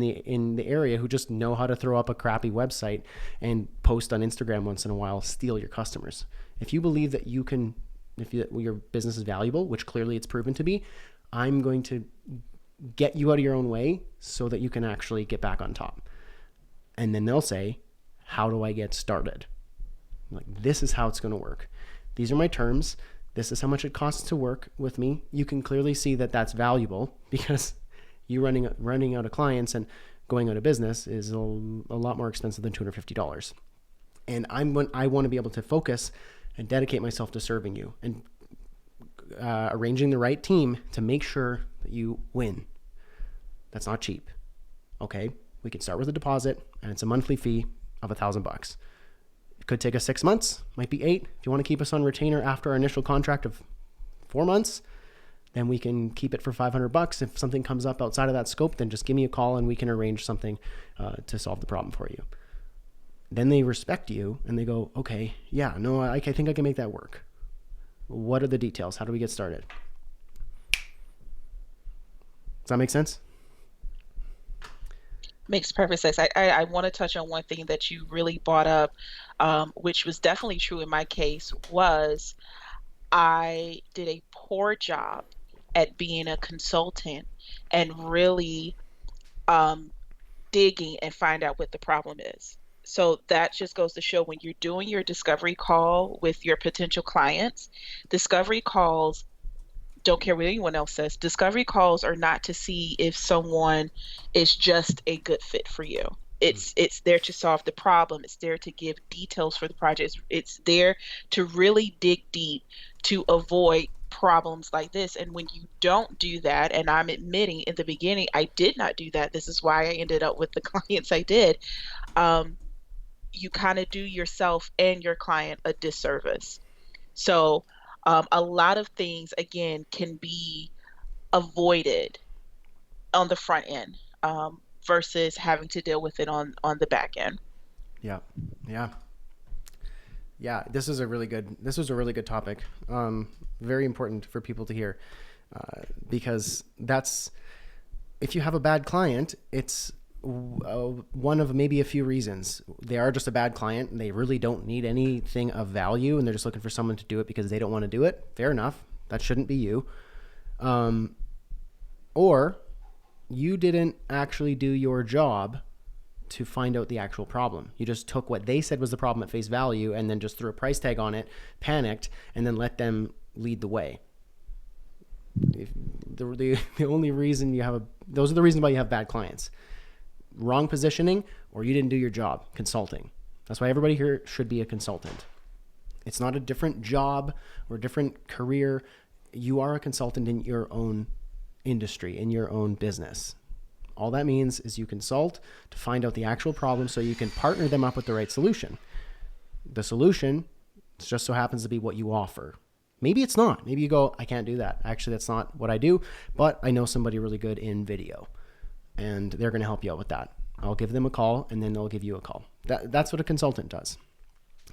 the area who just know how to throw up a crappy website and post on Instagram once in a while, steal your customers. If you believe that your business is valuable, which clearly it's proven to be, I'm going to get you out of your own way so that you can actually get back on top. And then they'll say, how do I get started? I'm like, this is how it's going to work. These are my terms. This is how much it costs to work with me. You can clearly see that that's valuable because You running out of clients and going out of business is a lot more expensive than $250. And I want to be able to focus and dedicate myself to serving you and arranging the right team to make sure that you win. That's not cheap. Okay, we can start with a deposit, and it's a monthly fee of $1,000. It could take us 6 months, might be 8. If you want to keep us on retainer after our initial contract of 4 months, then we can keep it for $500. If something comes up outside of that scope, then just give me a call and we can arrange something to solve the problem for you. Then they respect you and they go, okay, yeah, no, I think I can make that work. What are the details? How do we get started? Does that make sense? Makes perfect sense. I want to touch on one thing that you really brought up, which was definitely true in my case, was I did a poor job at being a consultant and really digging and find out what the problem is. So that just goes to show when you're doing your discovery call with your potential clients, discovery calls, don't care what anyone else says, discovery calls are not to see if someone is just a good fit for you. It's there to solve the problem. It's there to give details for the project. It's there to really dig deep to avoid problems like this. And when you don't do that, and I'm admitting in the beginning, I did not do that. This is why I ended up with the clients I did. You kind of do yourself and your client a disservice. So a lot of things, again, can be avoided on the front end versus having to deal with it on the back end. Yeah. Yeah. Yeah. This was a really good topic. Very important for people to hear because if you have a bad client, it's one of maybe a few reasons. They are just a bad client and they really don't need anything of value and they're just looking for someone to do it because they don't want to do it. Fair enough. That shouldn't be you. Or you didn't actually do your job to find out the actual problem. You just took what they said was the problem at face value and then just threw a price tag on it, panicked, and then let them lead the way. The only reason those are the reasons why you have bad clients. Wrong positioning, or you didn't do your job, consulting. That's why everybody here should be a consultant. It's not a different job or a different career. You are a consultant in your own industry, in your own business. All that means is you consult to find out the actual problem so you can partner them up with the right solution. The solution just so happens to be what you offer. Maybe it's not. Maybe you go, I can't do that. Actually, that's not what I do, but I know somebody really good in video. And they're going to help you out with that. I'll give them a call and then they'll give you a call. That's what a consultant does.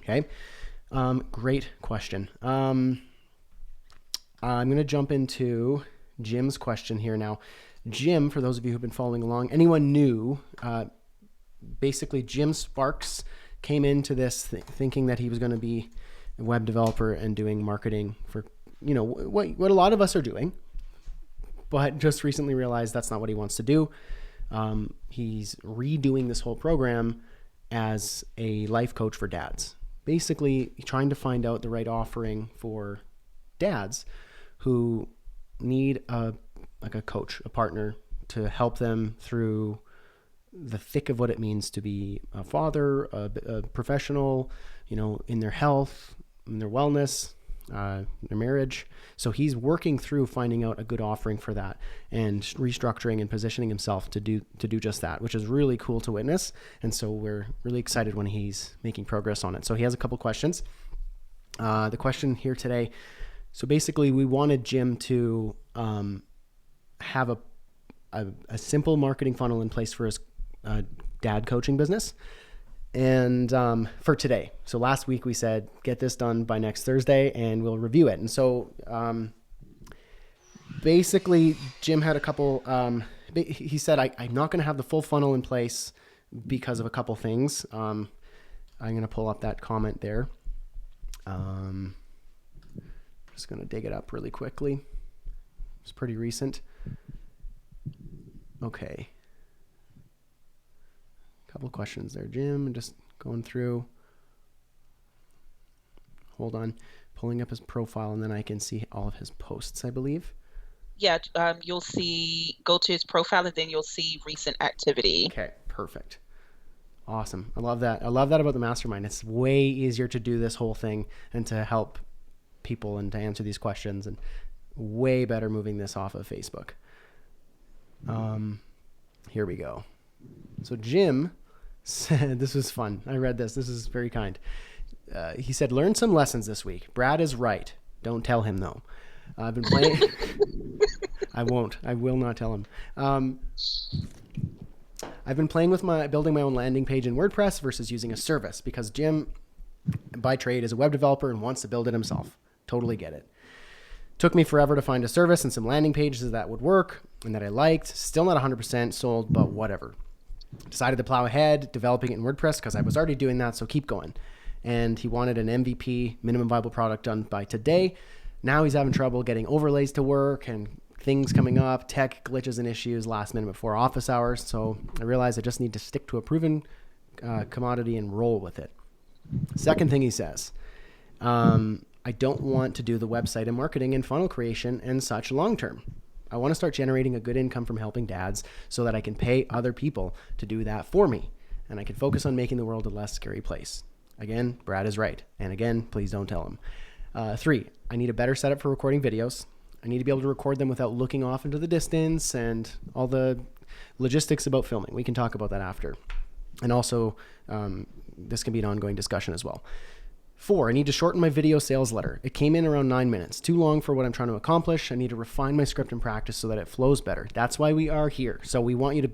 Okay. Great question. I'm going to jump into Jim's question here now. Jim, for those of you who've been following along, anyone new, basically Jim Sparks came into this thinking that he was going to be a web developer and doing marketing for, what a lot of us are doing. But just recently realized that's not what he wants to do. He's redoing this whole program as a life coach for dads. Basically, trying to find out the right offering for dads who need a coach, a partner to help them through the thick of what it means to be a father, a professional, in their health, in their wellness, their marriage. So he's working through finding out a good offering for that and restructuring and positioning himself to do just that, which is really cool to witness. And so we're really excited when he's making progress on it. So he has a couple questions. The question here today. So basically we wanted Jim to have a simple marketing funnel in place for his dad coaching business. And for today. So last week we said, get this done by next Thursday and we'll review it. And so basically Jim had a couple, he said, I'm not going to have the full funnel in place because of a couple things. I'm going to pull up that comment there. Just going to dig it up really quickly. It's pretty recent. Okay. Couple questions there, Jim. Just going through. Hold on. Pulling up his profile, and then I can see all of his posts, I believe. Yeah, you'll go to his profile and then you'll see recent activity. Okay, perfect. Awesome. I love that. I love that about the mastermind. It's way easier to do this whole thing and to help people and to answer these questions, and way better moving this off of Facebook. Here we go. So Jim said, this was fun. I read this. This is very kind. He said, learn some lessons this week. Brad is right. Don't tell him though. I've been playing. I won't. I will not tell him. I've been playing with building my own landing page in WordPress versus using a service, because Jim, by trade, is a web developer and wants to build it himself. Totally get it. Took me forever to find a service and some landing pages that would work and that I liked. Still not 100% sold, but whatever. Decided to plow ahead, developing it in WordPress because I was already doing that, so keep going. And he wanted an MVP, minimum viable product, done by today. Now he's having trouble getting overlays to work and things coming up, tech glitches and issues last minute before office hours. So I realized I just need to stick to a proven commodity and roll with it. Second thing he says, I don't want to do the website and marketing and funnel creation and such long term. I want to start generating a good income from helping dads so that I can pay other people to do that for me. And I can focus on making the world a less scary place. Again, Brad is right. And again, please don't tell him. 3, I need a better setup for recording videos. I need to be able to record them without looking off into the distance and all the logistics about filming. We can talk about that after. And also, this can be an ongoing discussion as well. 4, I need to shorten my video sales letter. It came in around 9 minutes. Too long for what I'm trying to accomplish. I need to refine my script and practice so that it flows better. That's why we are here. So we want you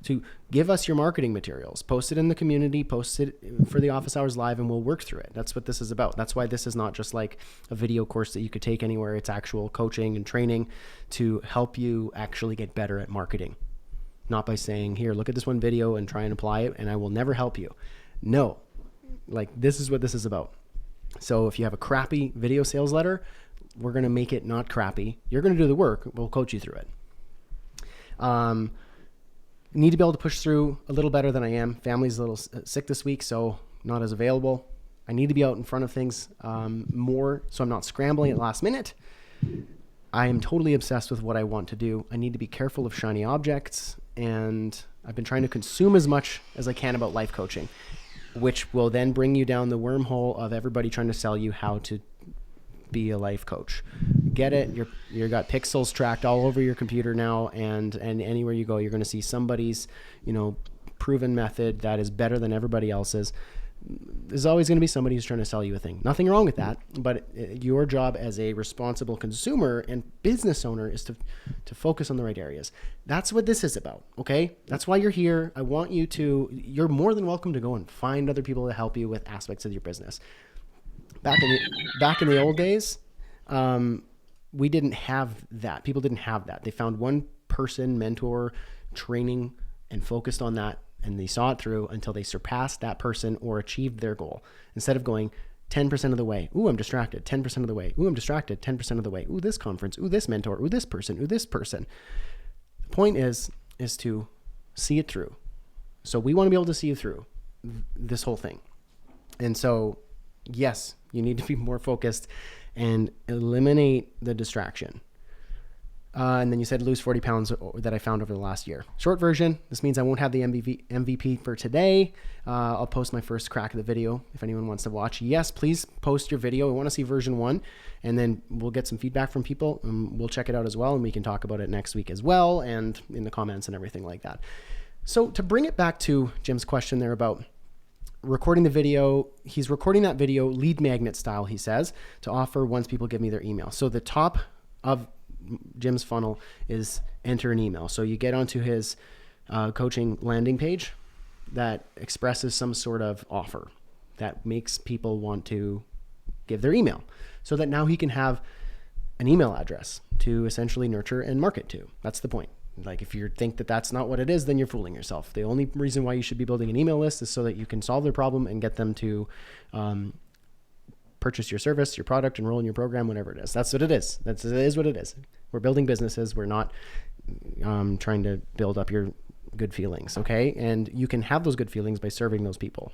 to give us your marketing materials. Post it in the community. Post it for the Office Hours Live, and we'll work through it. That's what this is about. That's why this is not just like a video course that you could take anywhere. It's actual coaching and training to help you actually get better at marketing. Not by saying, here, look at this one video and try and apply it, and I will never help you. No. Like, this is what this is about. So if you have a crappy video sales letter, we're going to make it not crappy. You're going to do the work. We'll coach you through it. Need to be able to push through a little better than I am. Family's a little sick this week, so not as available. I need to be out in front of things more, so I'm not scrambling at last minute. I am totally obsessed with what I want to do. I need to be careful of shiny objects, and I've been trying to consume as much as I can about life coaching, which will then bring you down the wormhole of everybody trying to sell you how to be a life coach. Get it? You got pixels tracked all over your computer now, and anywhere you go, you're going to see somebody's, proven method that is better than everybody else's. There's always going to be somebody who's trying to sell you a thing. Nothing wrong with that, but your job as a responsible consumer and business owner is to focus on the right areas. That's what this is about, okay? That's why you're here. I want you to, you're more than welcome to go and find other people to help you with aspects of your business. Back in the old days, we didn't have that. People didn't have that. They found one person, mentor, training, and focused on that. And they saw it through until they surpassed that person or achieved their goal. Instead of going 10% of the way, ooh, I'm distracted, 10% of the way, ooh, I'm distracted, 10% of the way, ooh, this conference, ooh, this mentor, ooh, this person, ooh, this person. The point is to see it through. So we want to be able to see you through this whole thing. And so, yes, you need to be more focused and eliminate the distraction. And then you said lose 40 pounds that I found over the last year. Short version, this means I won't have the MVP for today. I'll post my first crack of the video if anyone wants to watch. Yes, please post your video. I want to see version 1, and then we'll get some feedback from people. We'll check it out as well, and we can talk about it next week as well, and in the comments and everything like that. So to bring it back to Jim's question there about recording the video, he's recording that video lead magnet style, he says, to offer once people give me their email. So the top of Jim's funnel is enter an email. So you get onto his coaching landing page that expresses some sort of offer that makes people want to give their email, so that now he can have an email address to essentially nurture and market to. That's the point. Like, if you think that that's not what it is, then you're fooling yourself. The only reason why you should be building an email list is so that you can solve their problem and get them to purchase your service, your product, enroll in your program, whatever it is. That's what it is. It is what it is. We're building businesses. We're not trying to build up your good feelings, okay? And you can have those good feelings by serving those people.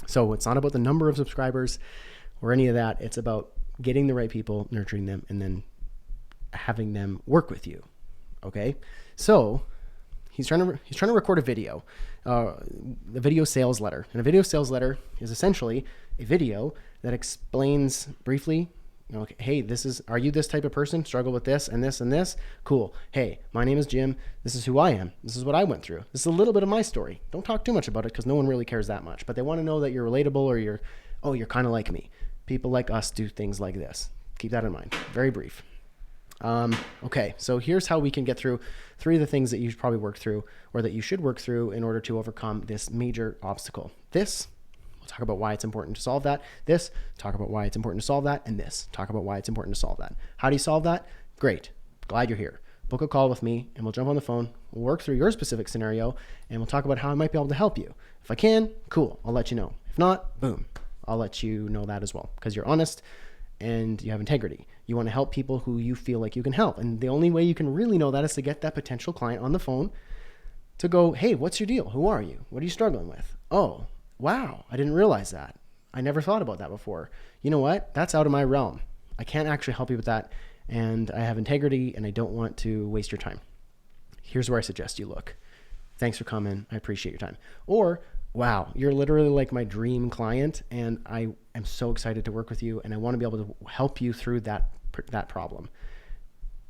So it's not about the number of subscribers or any of that. It's about getting the right people, nurturing them, and then having them work with you. Okay. So he's trying to record a video, the video sales letter. And a video sales letter is essentially a video that explains briefly, hey, are you this type of person? Struggle with this and this and this? Cool. Hey, my name is Jim. This is who I am. This is what I went through. This is a little bit of my story. Don't talk too much about it because no one really cares that much. But they want to know that you're relatable, or you're kind of like me. People like us do things like this. Keep that in mind. Very brief. Okay, so here's how we can get through 3 of the things that you should probably work through, or that you should work through in order to overcome this major obstacle. This, we'll talk about why it's important to solve that. This, talk about why it's important to solve that. And this, talk about why it's important to solve that. How do you solve that? Great. Glad you're here. Book a call with me and we'll jump on the phone. We'll work through your specific scenario and we'll talk about how I might be able to help you. If I can, cool, I'll let you know. If not, boom, I'll let you know that as well, because you're honest and you have integrity. You want to help people who you feel like you can help. And the only way you can really know that is to get that potential client on the phone to go, hey, what's your deal? Who are you? What are you struggling with? Oh, wow, I didn't realize that. I never thought about that before. You know what? That's out of my realm. I can't actually help you with that. And I have integrity and I don't want to waste your time. Here's where I suggest you look. Thanks for coming. I appreciate your time. Or, wow, you're literally like my dream client and I am so excited to work with you and I want to be able to help you through that problem.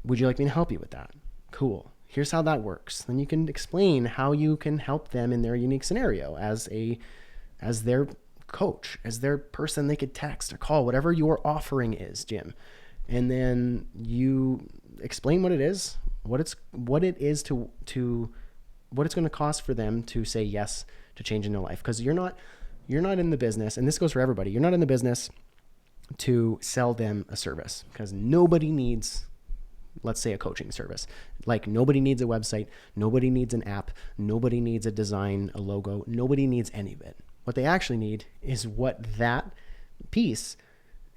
Would you like me to help you with that? Cool. Here's how that works. Then you can explain how you can help them in their unique scenario as their coach, as their person they could text or call, whatever your offering is, Jim. And then you explain what it is, what it's going to cost for them to say yes to changing their life. Because you're not in the business, and this goes for everybody. You're not in the business to sell them a service, because nobody needs, let's say, a coaching service. Like nobody needs a website, nobody needs an app, nobody needs a design, a logo, nobody needs any of it. What they actually need is what that piece,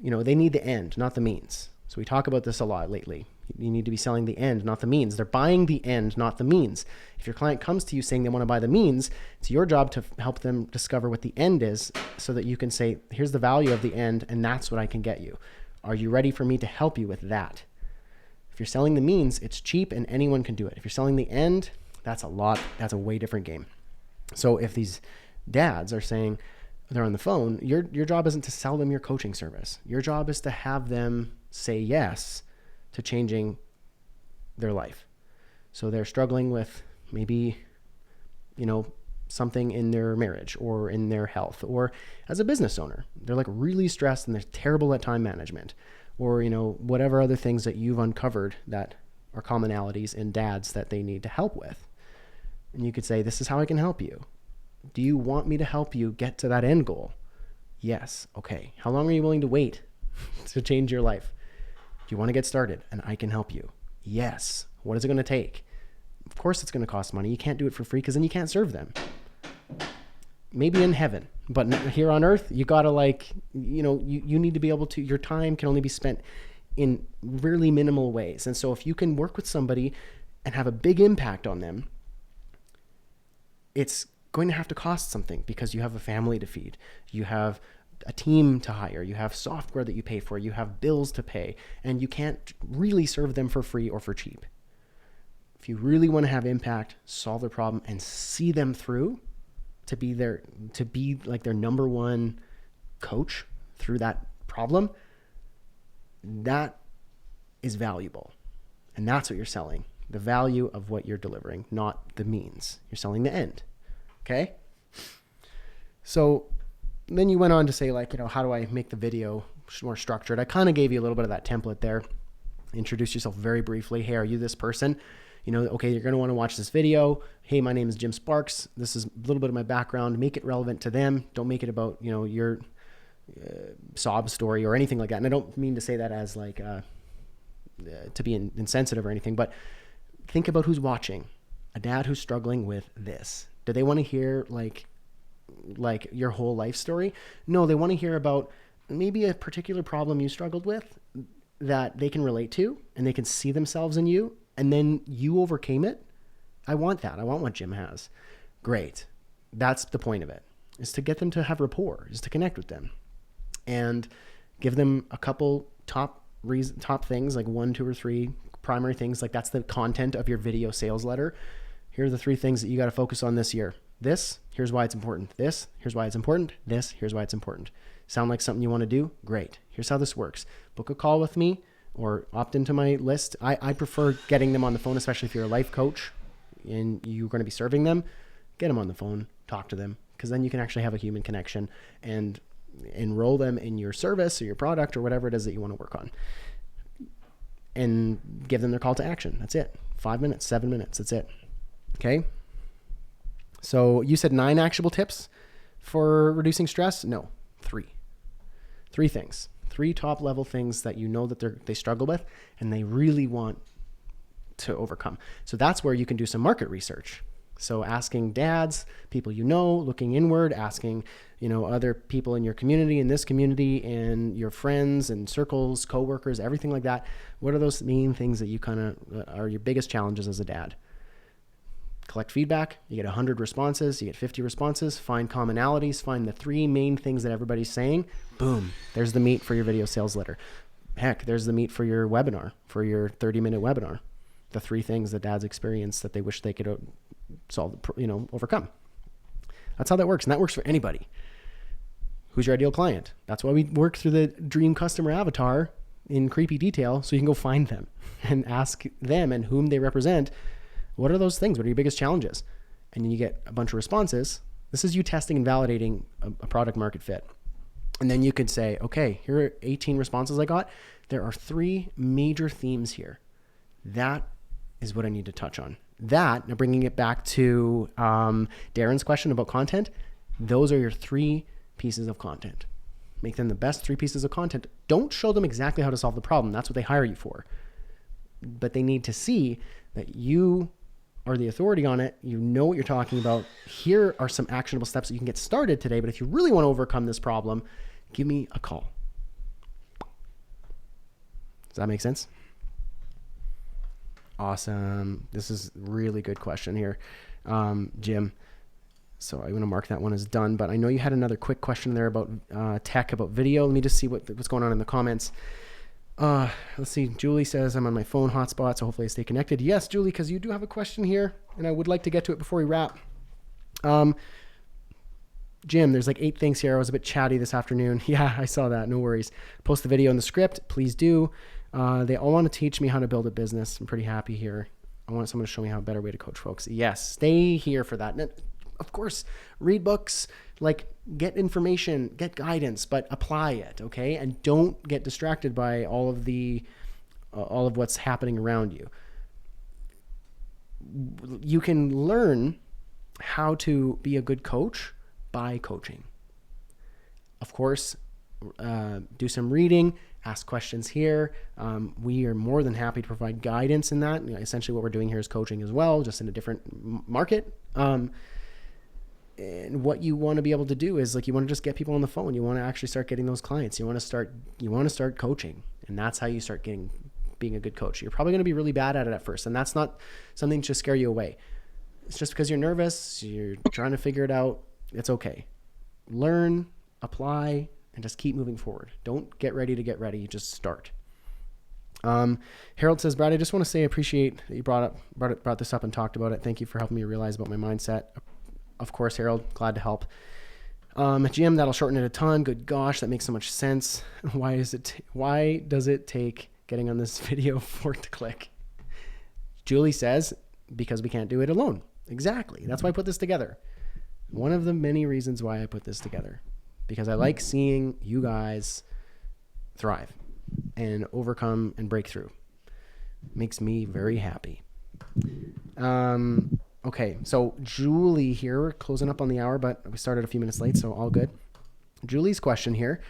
they need the end, not the means. So we talk about this a lot lately. You need to be selling the end, not the means. They're buying the end, not the means. If your client comes to you saying they want to buy the means, it's your job to help them discover what the end is so that you can say, here's the value of the end, and that's what I can get you. Are you ready for me to help you with that? If you're selling the means, it's cheap and anyone can do it. If you're selling the end, that's a way different game. So if these dads are saying they're on the phone, your job isn't to sell them your coaching service. Your job is to have them say yes to changing their life. So they're struggling with maybe, something in their marriage or in their health, or as a business owner, they're like really stressed and they're terrible at time management, or, whatever other things that you've uncovered that are commonalities in dads that they need to help with. And you could say, this is how I can help you. Do you want me to help you get to that end goal? Yes. Okay. How long are you willing to wait to change your life? Do you want to get started? And I can help you. Yes. What is it going to take? Of course it's going to cost money. You can't do it for free because then you can't serve them. Maybe in heaven, but here on earth, you got to you need to be able to, your time can only be spent in really minimal ways. And so if you can work with somebody and have a big impact on them, it's going to have to cost something because you have a family to feed. You have a team to hire, you have software that you pay for, you have bills to pay, and you can't really serve them for free or for cheap. If you really want to have impact, solve their problem, and see them through to be like their number one coach through that problem, that is valuable. And that's what you're selling. The value of what you're delivering, not the means. You're selling the end. Okay? So then you went on to say, how do I make the video more structured? I kind of gave you a little bit of that template there. Introduce yourself very briefly. Hey, are you this person? Okay, you're going to want to watch this video. Hey, my name is Jim Sparks. This is a little bit of my background. Make it relevant to them. Don't make it about, your sob story or anything like that. And I don't mean to say that as to be insensitive or anything, but think about who's watching. A dad who's struggling with this. Do they want to hear like your whole life story? No, they want to hear about maybe a particular problem you struggled with that they can relate to and they can see themselves in you, and then you overcame it. I want that. I want what Jim has. Great. That's the point of it, is to get them to have rapport, is to connect with them and give them a couple top things, like 1, 2, or 3 primary things. Like that's the content of your video sales letter. Here are the 3 things that you got to focus on this year. This, here's why it's important. This, here's why it's important. This, here's why it's important. Sound like something you want to do? Great. Here's how this works. Book a call with me or opt into my list. I prefer getting them on the phone, especially if you're a life coach and you're going to be serving them. Get them on the phone, talk to them, because then you can actually have a human connection and enroll them in your service or your product or whatever it is that you want to work on. And give them their call to action. That's it. 5 minutes, 7 minutes. That's it. Okay. So you said 9 actionable tips for reducing stress? No, 3. 3 things. 3 top level things that you know that they struggle with and they really want to overcome. So that's where you can do some market research. So asking dads, people you know, looking inward, asking, other people in your community, in this community, and your friends and circles, coworkers, everything like that. What are those main things that you kind of are your biggest challenges as a dad? Collect feedback. You get 100 responses, you get 50 responses, find commonalities, find the 3 main things that everybody's saying. Boom. There's the meat for your video sales letter. Heck, there's the meat for your webinar, for your 30-minute webinar. The 3 things that dads experience that they wish they could overcome. That's how that works. And that works for anybody. Who's your ideal client? That's why we work through the dream customer avatar in creepy detail so you can go find them and ask them and whom they represent. What are those things? What are your biggest challenges? And then you get a bunch of responses. This is you testing and validating a product market fit. And then you could say, okay, here are 18 responses I got. There are 3 major themes here. That is what I need to touch on. That, now bringing it back to Darren's question about content, those are your 3 pieces of content. Make them the best 3 pieces of content. Don't show them exactly how to solve the problem. That's what they hire you for. But they need to see that you are the authority on it. You know what you're talking about. Here are some actionable steps that you can get started today. But if you really want to overcome this problem, give me a call. Does that make sense? Awesome. This is a really good question here, Jim. So I'm going to mark that one as done. But I know you had another quick question there about tech, about video. Let me just see what's going on in the comments. Let's see. Julie says, I'm on my phone hotspot, so hopefully I stay connected. Yes, Julie, because you do have a question here, and I would like to get to it before we wrap. Jim, there's like 8 things here. I was a bit chatty this afternoon. Yeah, I saw that. No worries. Post the video and the script. Please do. They all want to teach me how to build a business. I'm pretty happy here. I want someone to show me how a better way to coach folks. Yes, stay here for that. And of course, read books, like get information, get guidance, but apply it, okay? And don't get distracted by all of what's happening around you. You can learn how to be a good coach by coaching. Of course, do some reading, ask questions here. We are more than happy to provide guidance in that. Essentially what we're doing here is coaching as well, just in a different market. And what you want to be able to do is like, you want to just get people on the phone. You want to actually start getting those clients. You want to start coaching. And that's how you start being a good coach. You're probably going to be really bad at it at first. And that's not something to scare you away. It's just because you're nervous. You're trying to figure it out. It's okay. Learn, apply, and just keep moving forward. Don't get ready to get ready. Just start. Harold says, Brad, I just want to say I appreciate that you brought this up and talked about it. Thank you for helping me realize about my mindset. Of course, Harold, glad to help. Jim, that'll shorten it a ton. Good gosh, that makes so much sense. Why does it take getting on this video for it to click? Julie says, because we can't do it alone. Exactly. That's why I put this together. One of the many reasons why I put this together, because I like seeing you guys thrive and overcome and break through. Makes me very happy. Okay, so Julie here, we're closing up on the hour, but we started a few minutes late, so all good. Julie's question here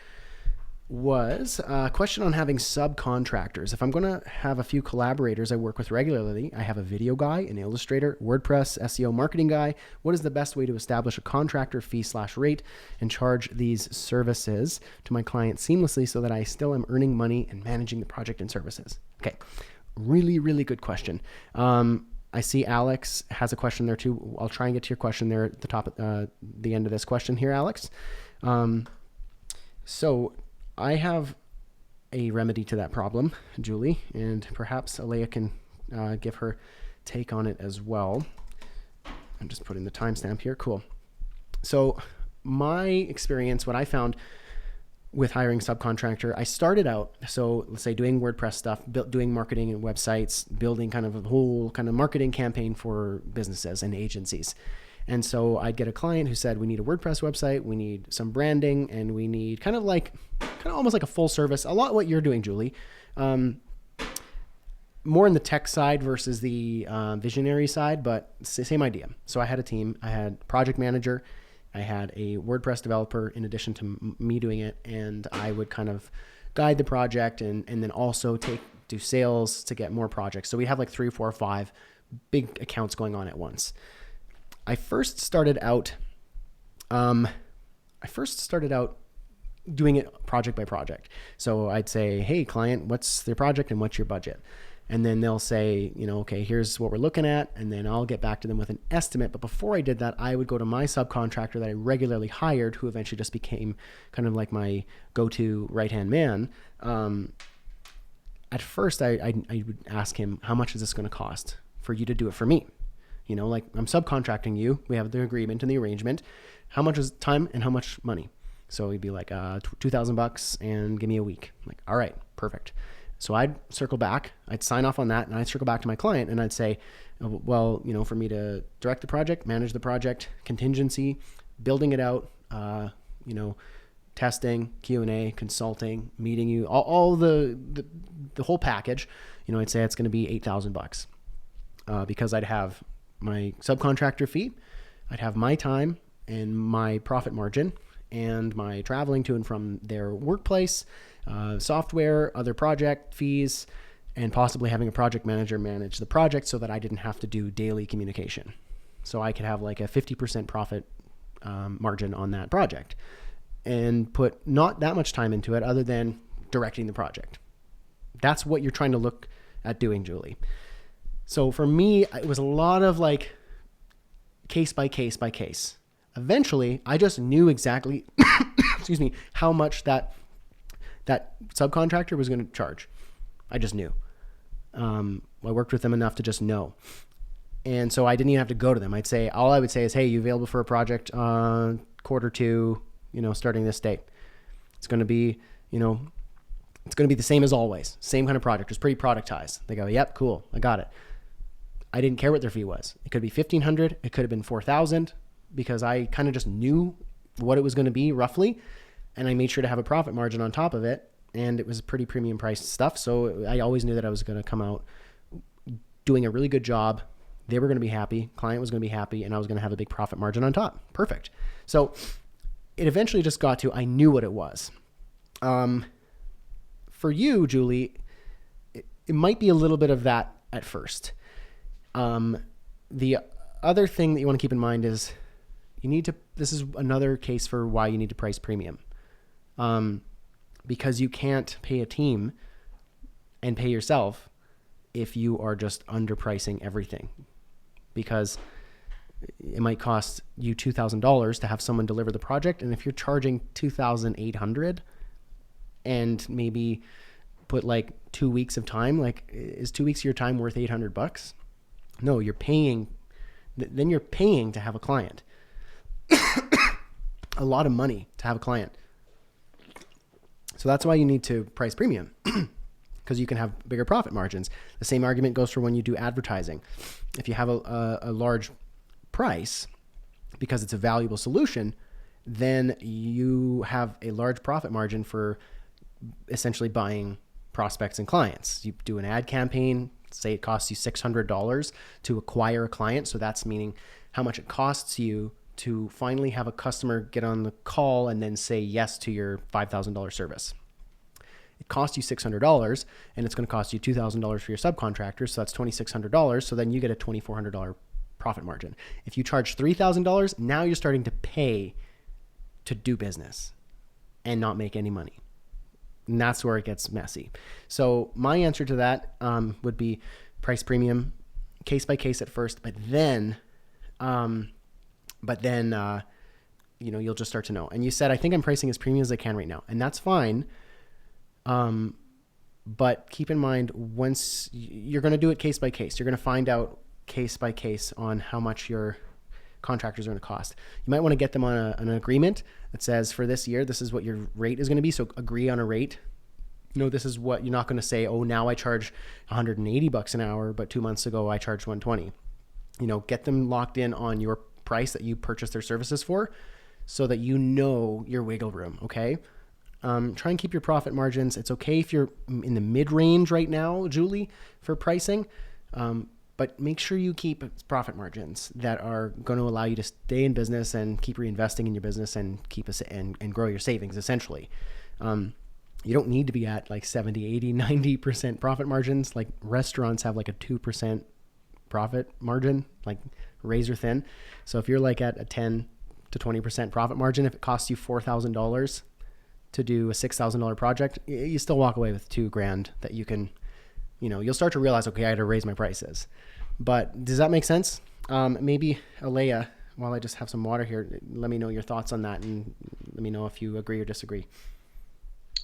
was a question on having subcontractors. If I'm going to have a few collaborators I work with regularly, I have a video guy, an illustrator, WordPress, SEO marketing guy. What is the best way to establish a contractor fee/rate and charge these services to my client seamlessly so that I still am earning money and managing the project and services? Okay, really, really good question. I see Alex has a question there too. I'll try and get to your question there at the top, the end of this question here, Alex. So I have a remedy to that problem, Julie, and perhaps Alea can give her take on it as well. I'm just putting the timestamp here. Cool. So my experience, what I found with hiring subcontractor, I started out, so let's say doing WordPress stuff, doing marketing and websites, building kind of a whole kind of marketing campaign for businesses and agencies. And so I'd get a client who said, we need a WordPress website, we need some branding, and we need kind of almost like a full service, a lot what you're doing, Julie. More in the tech side versus the visionary side, but same idea. So I had a team, I had project manager, I had a WordPress developer in addition to me doing it, and I would kind of guide the project and then also do sales to get more projects. So we have like 3, 4, 5 big accounts going on at once. I first started out doing it project by project. So I'd say, hey, client, what's their project and what's your budget? And then they'll say, okay, here's what we're looking at. And then I'll get back to them with an estimate. But before I did that, I would go to my subcontractor that I regularly hired, who eventually just became kind of like my go-to right-hand man. At first, I would ask him, how much is this going to cost for you to do it for me? Like I'm subcontracting you. We have the agreement and the arrangement. How much is time and how much money? So he'd be like, $2,000 and give me a week. I'm like, all right, perfect. So I'd circle back, I'd sign off on that, and I'd circle back to my client and I'd say, well, for me to direct the project, manage the project, contingency, building it out, testing, Q&A, consulting, meeting you, all the whole package, I'd say it's going to be $8,000 because I'd have my subcontractor fee, I'd have my time and my profit margin and my traveling to and from their workplace, software, other project fees, and possibly having a project manager manage the project so that I didn't have to do daily communication. So I could have like a 50% profit margin on that project and put not that much time into it other than directing the project. That's what you're trying to look at doing, Julie. So for me, it was a lot of like case by case by case. Eventually, I just knew exactly, excuse me, how much that subcontractor was going to charge. I just knew. I worked with them enough to just know. And so I didn't even have to go to them. All I would say is, hey, you available for a project Q2, starting this date? It's going to be, it's going to be the same as always. Same kind of project. It's pretty productized. They go, yep, cool. I got it. I didn't care what their fee was. It could be $1,500. It could have been $4,000 because I kind of just knew what it was going to be roughly. And I made sure to have a profit margin on top of it. And it was pretty premium priced stuff. So I always knew that I was going to come out doing a really good job. They were going to be happy. Client was going to be happy. And I was going to have a big profit margin on top. Perfect. So it eventually just got to, I knew what it was. For you, Julie, it might be a little bit of that at first. The other thing that you want to keep in mind is this is another case for why you need to price premium. Because you can't pay a team and pay yourself if you are just underpricing everything, because it might cost you $2,000 to have someone deliver the project. And if you're charging $2,800 and maybe put like 2 weeks of time, like is 2 weeks of your time worth $800? No, then you're paying to have a client. A lot of money to have a client. So that's why you need to price premium, because you can have bigger profit margins. The same argument goes for when you do advertising. If you have a large price because it's a valuable solution, then you have a large profit margin for essentially buying prospects and clients. You do an ad campaign, say it costs you $600 to acquire a client. So that's meaning how much it costs you to finally have a customer get on the call and then say yes to your $5,000 service. It costs you $600 and it's going to cost you $2,000 for your subcontractors. So that's $2,600. So then you get a $2,400 profit margin. If you charge $3,000, now you're starting to pay to do business and not make any money. And that's where it gets messy. So my answer to that would be price premium, case by case at first, but then you'll just start to know. And you said, I think I'm pricing as premium as I can right now. And that's fine. But keep in mind, once you're going to do it case by case, you're going to find out case by case on how much your contractors are going to cost. You might want to get them on an agreement that says for this year, this is what your rate is going to be. So agree on a rate. This is what you're not going to say, oh, now I charge $180 an hour, but 2 months ago I charged 120. Get them locked in on your price that you purchased their services for so that your wiggle room, okay? Try and keep your profit margins. It's okay if you're in the mid-range right now, Julie, for pricing, but make sure you keep profit margins that are going to allow you to stay in business and keep reinvesting in your business and and grow your savings, essentially. You don't need to be at like 70, 80, 90% profit margins. Like restaurants have like a 2% profit margin, like razor thin. So if you're like at a 10 to 20% profit margin, if it costs you $4,000 to do a $6,000 project, you still walk away with $2,000 that you can, you'll start to realize, okay, I had to raise my prices. But does that make sense? Maybe Alea, while I just have some water here, let me know your thoughts on that and let me know if you agree or disagree.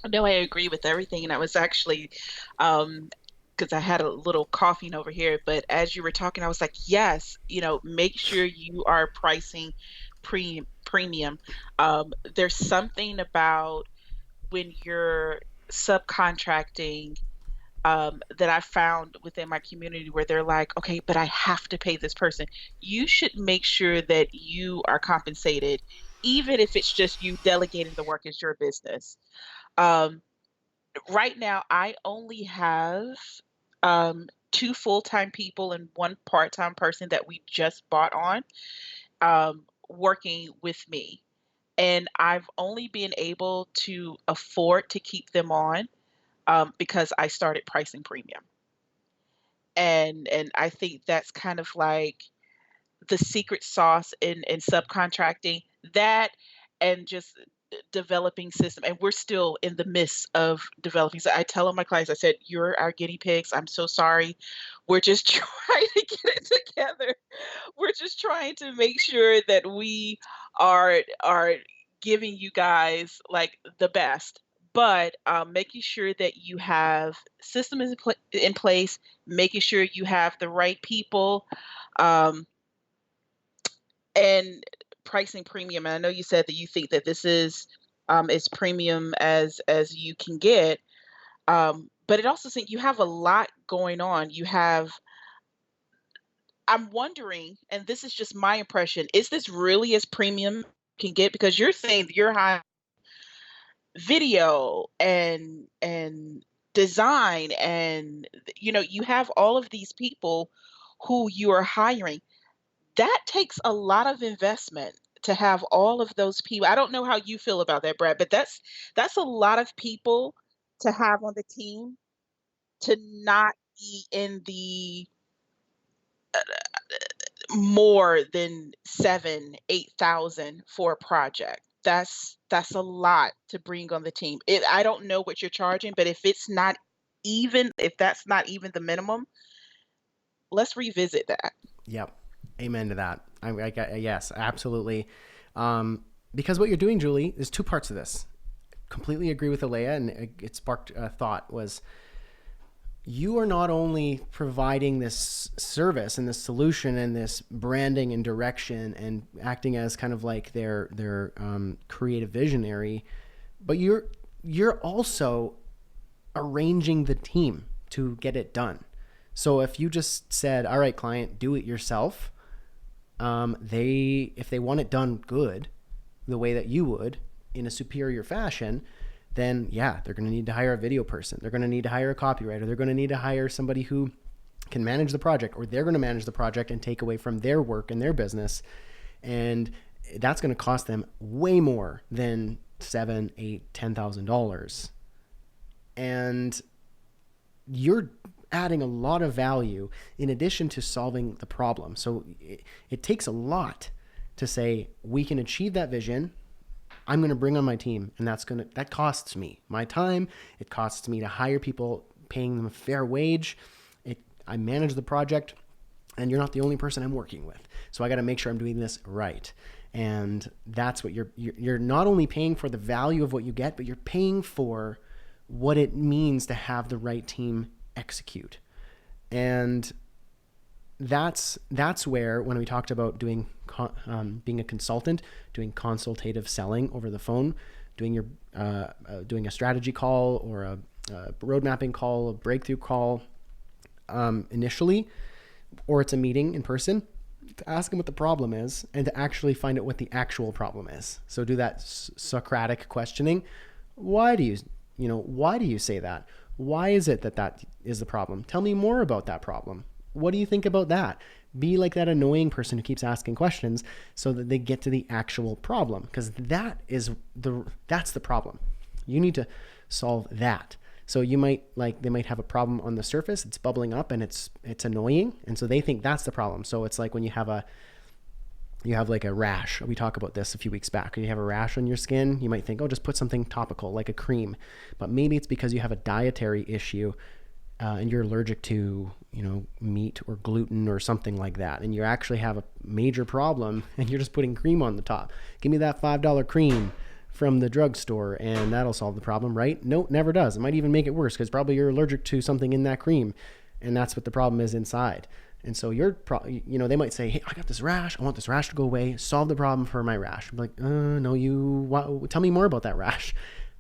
No, I agree with everything. And I was actually, because I had a little coughing over here, but as you were talking, I was like, yes, make sure you are pricing premium. There's something about when you're subcontracting that I found within my community where they're like, okay, but I have to pay this person. You should make sure that you are compensated, even if it's just you delegating the work as your business. Um, right now, I only have two full-time people and one part-time person that we just bought on working with me. And I've only been able to afford to keep them on because I started pricing premium. And I think that's kind of like the secret sauce in subcontracting, that and just developing system. And we're still in the midst of developing. So I tell all my clients, I said, you're our guinea pigs. I'm so sorry. We're just trying to get it together. We're just trying to make sure that we are giving you guys like the best, but making sure that you have systems in place, making sure you have the right people, um, and pricing premium. And I know you said that you think that this is as premium as you can get, but it also seems you have a lot going on. You have, I'm wondering, and this is just my impression, is this really as premium you can get? Because you're saying that you're high video and design, and you have all of these people who you are hiring. That takes a lot of investment to have all of those people. I don't know how you feel about that, Brad, but that's a lot of people to have on the team to not be in the more than 7, 8,000 for a project. That's a lot to bring on the team. I don't know what you're charging, but if that's not even the minimum, let's revisit that. Yep. Amen to that. Yes, absolutely. Because what you're doing, Julie, there's two parts of this. Completely agree with Alea, and it sparked a thought was you are not only providing this service and this solution and this branding and direction and acting as kind of like their creative visionary, but you're also arranging the team to get it done. So if you just said, all right, client, do it yourself, if they want it done good, the way that you would in a superior fashion, then yeah, they're going to need to hire a video person. They're going to need to hire a copywriter. They're going to need to hire somebody who can manage the project, or they're going to manage the project and take away from their work and their business. And that's going to cost them way more than $7,000, $8,000, $10,000. And you're adding a lot of value in addition to solving the problem. So it takes a lot to say, we can achieve that vision. I'm going to bring on my team, and that costs me my time. It costs me to hire people, paying them a fair wage. I manage the project, and you're not the only person I'm working with. So I got to make sure I'm doing this right. And that's what you're not only paying for the value of what you get, but you're paying for what it means to have the right team execute. And that's where, when we talked about doing being a consultant, doing consultative selling over the phone, doing a strategy call or a road mapping call, a breakthrough call initially, or it's a meeting in person, to ask them what the problem is and to actually find out what the actual problem is. So do that Socratic questioning. Why do you say that? Why is it that is the problem? Tell me more about that problem. What do you think about that? Be like that annoying person who keeps asking questions so that they get to the actual problem, because that's the problem. You need to solve that. So they might have a problem on the surface, it's bubbling up and it's annoying, and so they think that's the problem. So it's like when you have like a rash. We talked about this a few weeks back. When you have a rash on your skin, you might think, oh, just put something topical like a cream. But maybe it's because you have a dietary issue and you're allergic to, meat or gluten or something like that. And you actually have a major problem and you're just putting cream on the top. Give me that $5 cream from the drugstore and that'll solve the problem, right? No, it never does. It might even make it worse because probably you're allergic to something in that cream and that's what the problem is inside. And so they might say, hey, I got this rash. I want this rash to go away. Solve the problem for my rash. I'm like, no, tell me more about that rash.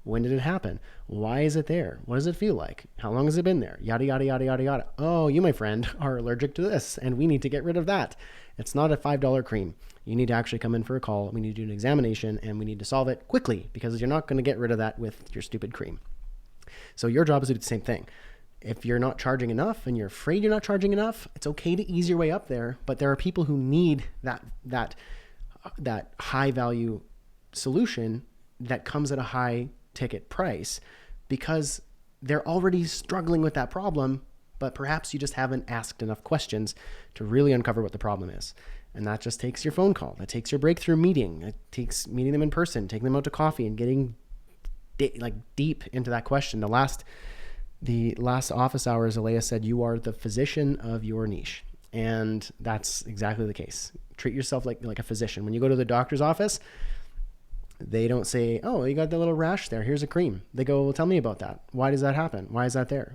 When did it happen? Why is it there? What does it feel like? How long has it been there? Yada, yada, yada, yada, yada. Oh, you, my friend, are allergic to this and we need to get rid of that. It's not a $5 cream. You need to actually come in for a call. We need to do an examination and we need to solve it quickly because you're not going to get rid of that with your stupid cream. So your job is to do the same thing. If you're not charging enough and you're afraid you're not charging enough, it's okay to ease your way up there. But there are people who need that high value solution that comes at a high ticket price because they're already struggling with that problem, but perhaps you just haven't asked enough questions to really uncover what the problem is. And that just takes your phone call. That takes your breakthrough meeting. It takes meeting them in person, taking them out to coffee and getting deep into that question. The last office hours, Alea said, you are the physician of your niche. And that's exactly the case. Treat yourself like a physician. When you go to the doctor's office, they don't say, oh, you got the little rash there. Here's a cream. They go, well, tell me about that. Why does that happen? Why is that there?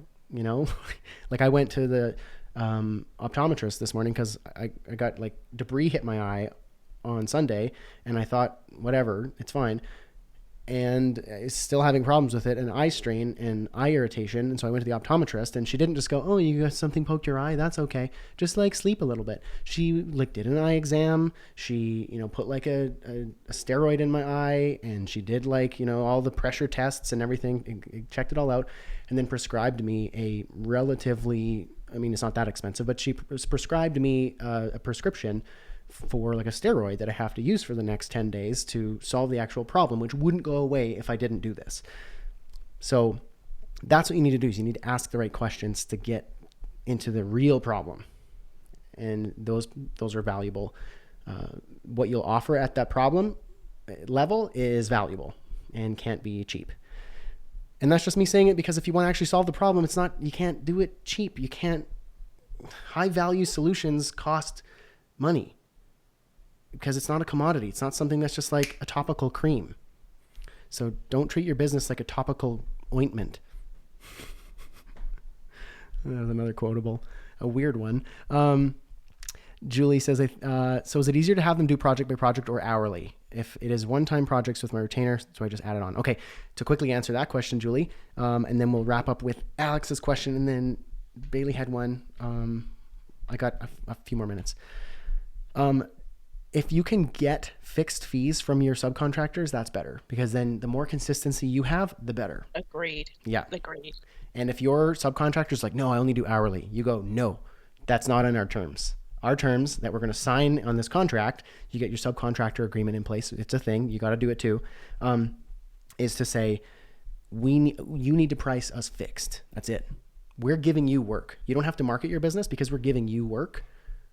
Like I went to the optometrist this morning because I got debris hit my eye on Sunday and I thought, whatever, it's fine. And still having problems with it and eye strain and eye irritation. And so I went to the optometrist and she didn't just go, oh, you got something poked your eye. That's okay. Just sleep a little bit. She did an eye exam. She, put a steroid in my eye and she did all the pressure tests and everything, checked it all out and then prescribed me a relatively, it's not that expensive, but she prescribed me a prescription for a steroid that I have to use for the next 10 days to solve the actual problem, which wouldn't go away if I didn't do this. So that's what you need to do is you need to ask the right questions to get into the real problem. And those are valuable. What you'll offer at that problem level is valuable and can't be cheap. And that's just me saying it because if you want to actually solve the problem, you can't do it cheap. High value solutions cost money. Because it's not a commodity. It's not something that's just like a topical cream. So don't treat your business like a topical ointment. That's another quotable, a weird one. Julie says, so is it easier to have them do project by project or hourly? If it is one-time projects with my retainer, so I just add it on. Okay, to quickly answer that question, Julie, and then we'll wrap up with Alex's question, and then Bailey had one. I got a few more minutes. If you can get fixed fees from your subcontractors, that's better because then the more consistency you have, the better. Agreed. Yeah. Agreed. And if your subcontractor's like, no, I only do hourly, you go, no, that's not in our terms. Our terms that we're going to sign on this contract, you get your subcontractor agreement in place. It's a thing. You got to do it too. Is to say, you need to price us fixed. That's it. We're giving you work. You don't have to market your business because we're giving you work.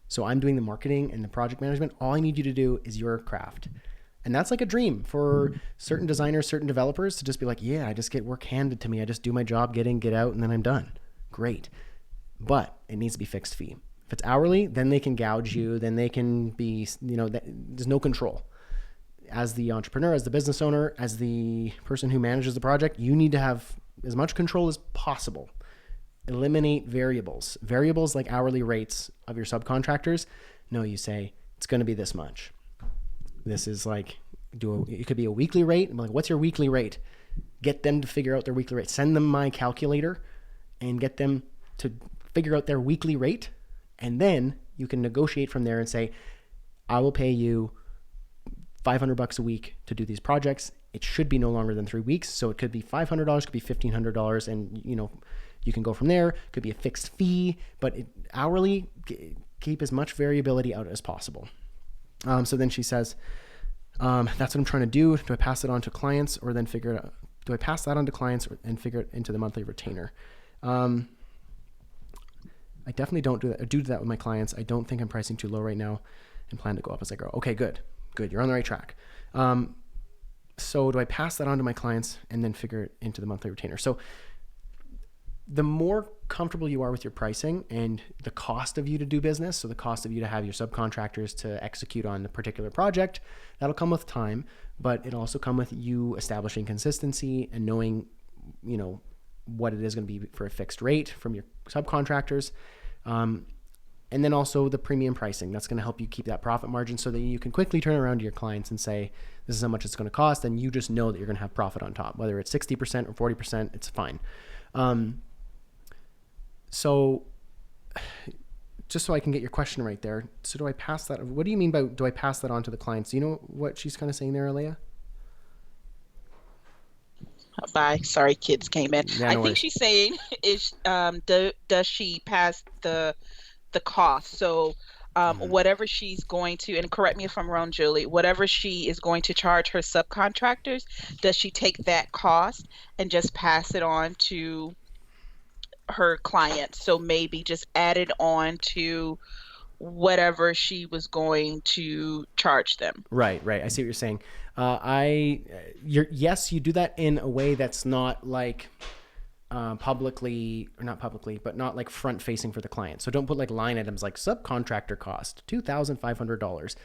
So I'm doing the marketing and the project management. All I need you to do is your craft. And that's like a dream for certain designers, certain developers to just be like, yeah, I just get work handed to me. I just do my job, get in, get out, and then I'm done. Great. But it needs to be fixed fee. If it's hourly, then they can gouge you. Then they can be, there's no control. As the entrepreneur, as the business owner, as the person who manages the project, you need to have as much control as possible. Eliminate variables. Variables like hourly rates of your subcontractors. No, you say it's going to be this much. This is like, it could be a weekly rate. I'm like, what's your weekly rate? Get them to figure out their weekly rate. Send them my calculator and get them to figure out their weekly rate. And then you can negotiate from there and say, I will pay you $500 a week to do these projects. It should be no longer than 3 weeks. So it could be $500, could be $1,500. And, you can go from there. It could be a fixed fee, but hourly, keep as much variability out as possible. So then she says, that's what I'm trying to do. Do I pass it on to clients or then figure it out? Do I pass that on to clients and figure it into the monthly retainer? I definitely don't do that. I do that with my clients. I don't think I'm pricing too low right now and plan to go up as I grow. Okay, good. You're on the right track. So do I pass that on to my clients and then figure it into the monthly retainer? So the more comfortable you are with your pricing and the cost of you to do business, so the cost of you to have your subcontractors to execute on the particular project, that'll come with time, but it'll also come with you establishing consistency and knowing, what it is going to be for a fixed rate from your subcontractors. And then also the premium pricing. That's going to help you keep that profit margin so that you can quickly turn around to your clients and say, this is how much it's going to cost. And you just know that you're going to have profit on top, whether it's 60% or 40%, it's fine. So just so I can get your question right there. So do I pass that? What do you mean by, do I pass that on to the clients? Do you know what she's kind of saying there, Alea? Bye. Sorry, kids came in. Yeah, I no think worries. she's saying is does she pass the cost? So whatever she's going to, and correct me if I'm wrong, Julie, whatever she is going to charge her subcontractors, does she take that cost and just pass it on to her clients? So maybe just add it on to whatever she was going to charge them. Right. I see what you're saying. Yes, you do that in a way that's not like publicly, or not publicly, but not like front facing for the client. So don't put like line items like subcontractor cost, $2,500.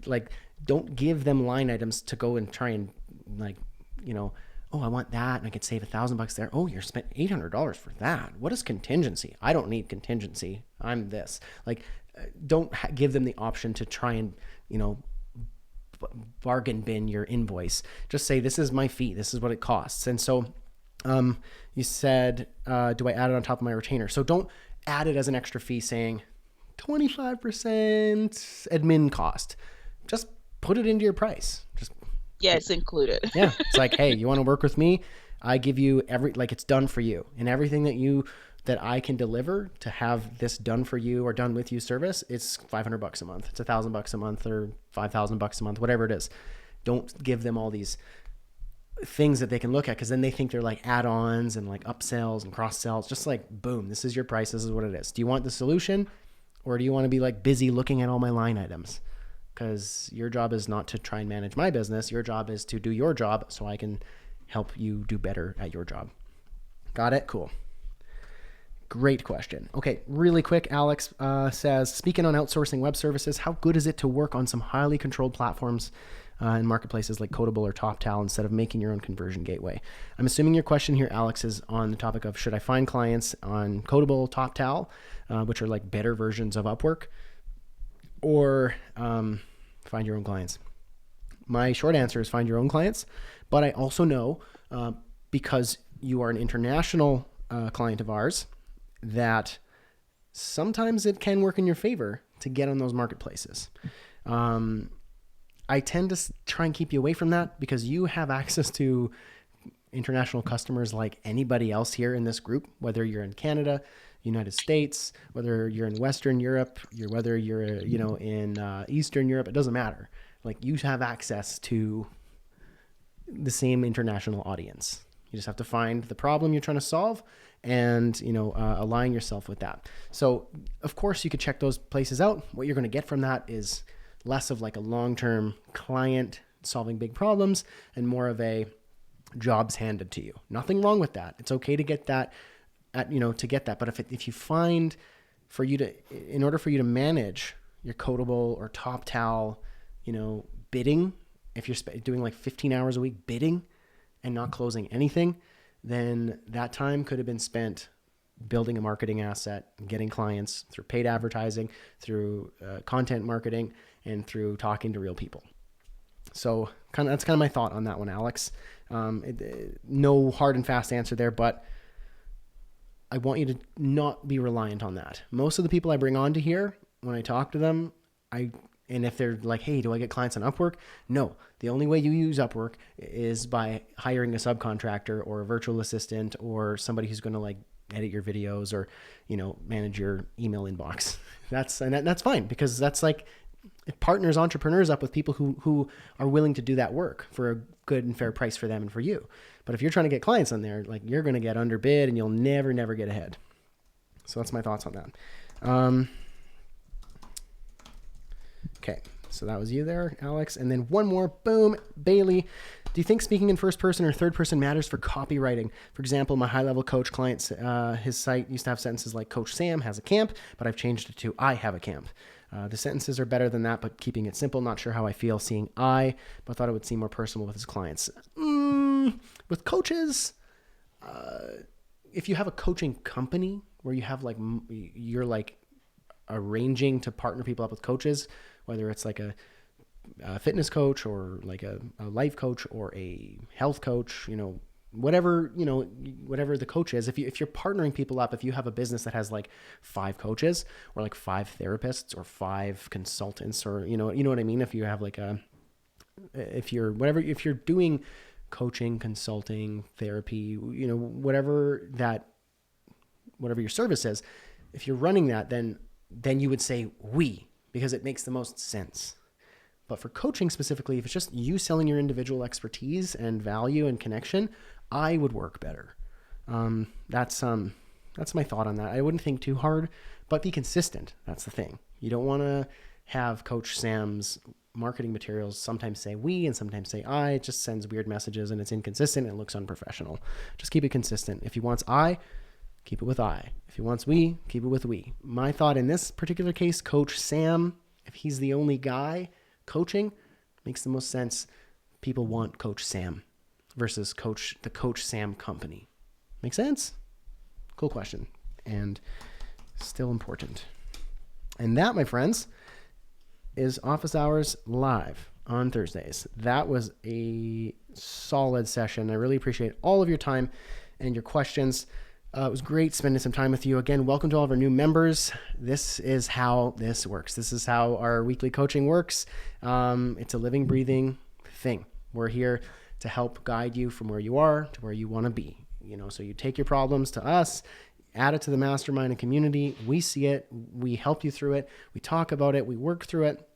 Like, don't give them line items to go and try and like, oh, I want that, and I could save $1,000 there. Oh, you're spent $800 for that. What is contingency? I don't need contingency. I'm this. Like, don't give them the option to try and, bargain bin your invoice. Just say, this is my fee. This is what it costs. And so you said, do I add it on top of my retainer? So don't add it as an extra fee saying 25% admin cost. Just put it into your price. It's included. Yeah. It's like, hey, you want to work with me? I give you it's done for you. And everything that I can deliver to have this done for you or done with you service, it's $500 a month. It's $1,000 a month or $5,000 a month, whatever it is. Don't give them all these things that they can look at, because then they think they're like add-ons and like upsells and cross-sells. Just like, boom, this is your price. This is what it is. Do you want the solution, or do you want to be like busy looking at all my line items? Because your job is not to try and manage my business. Your job is to do your job so I can help you do better at your job. Got it? Cool. Great question. Okay, really quick, Alex says, speaking on outsourcing web services, how good is it to work on some highly controlled platforms in marketplaces like Codeable or TopTal instead of making your own conversion gateway? I'm assuming your question here, Alex, is on the topic of, should I find clients on Codeable, TopTal, which are like better versions of Upwork, or find your own clients? My short answer is find your own clients, but I also know, because you are an international client of ours, that sometimes it can work in your favor to get on those marketplaces. I tend to try and keep you away from that because you have access to international customers like anybody else here in this group, whether you're in Canada, United States, whether you're in Western Europe, whether you're, in Eastern Europe, it doesn't matter. Like, you have access to the same international audience. You just have to find the problem you're trying to solve and, align yourself with that. So of course you could check those places out. What you're going to get from that is less of like a long-term client solving big problems and more of a jobs handed to you. Nothing wrong with that. It's okay to get that to get that. But if you find in order for you to manage your Codeable or TopTal, bidding, if you're doing like 15 hours a week bidding and not closing anything, then that time could have been spent building a marketing asset, getting clients through paid advertising, through content marketing, and through talking to real people. So that's kind of my thought on that one, Alex. No hard and fast answer there, but I want you to not be reliant on that. Most of the people I bring on to here, when I talk to them, and if they're like, hey, do I get clients on Upwork? No. The only way you use Upwork is by hiring a subcontractor or a virtual assistant or somebody who's going to like edit your videos or, manage your email inbox. That's fine, because that's like, it partners entrepreneurs up with people who are willing to do that work for a good and fair price for them and for you. But if you're trying to get clients on there, like, you're going to get underbid and you'll never get ahead. So that's my thoughts on that. Okay, so that was you there, Alex. And then one more, boom, Bailey. Do you think speaking in first person or third person matters for copywriting? For example, my high-level coach client, his site used to have sentences like Coach Sam has a camp, but I've changed it to I have a camp. The sentences are better than that, but keeping it simple. Not sure how I feel seeing but thought it would seem more personal with his clients. With coaches, if you have a coaching company where you have you're like arranging to partner people up with coaches, whether it's like a fitness coach or like a life coach or a health coach, whatever the coach is. If you're partnering people up, if you have a business that has like 5 coaches or like 5 therapists or 5 consultants, or you know what I mean? If you have if you're doing coaching, consulting, therapy, whatever your service is, if you're running that, then you would say we, because it makes the most sense. But for coaching specifically, if it's just you selling your individual expertise and value and connection, I would work better. That's my thought on that. I wouldn't think too hard, but be consistent. That's the thing. You don't want to have Coach Sam's marketing materials sometimes say we and sometimes say I. It just sends weird messages and it's inconsistent and it looks unprofessional. Just keep it consistent. If he wants I, keep it with I. If he wants we, keep it with we. My thought in this particular case, Coach Sam, if he's the only guy coaching, makes the most sense. People want Coach Sam versus the Coach Sam company. Make sense? Cool question. And still important. And that, my friends, is Office Hours Live on Thursdays. That was a solid session. I really appreciate all of your time and your questions. It was great spending some time with you. Again, welcome to all of our new members. This is how this works. This is how our weekly coaching works. It's a living, breathing thing. We're here to help guide you from where you are to where you want to be. So you take your problems to us, add it to the mastermind and community. We see it. We help you through it. We talk about it. We work through it.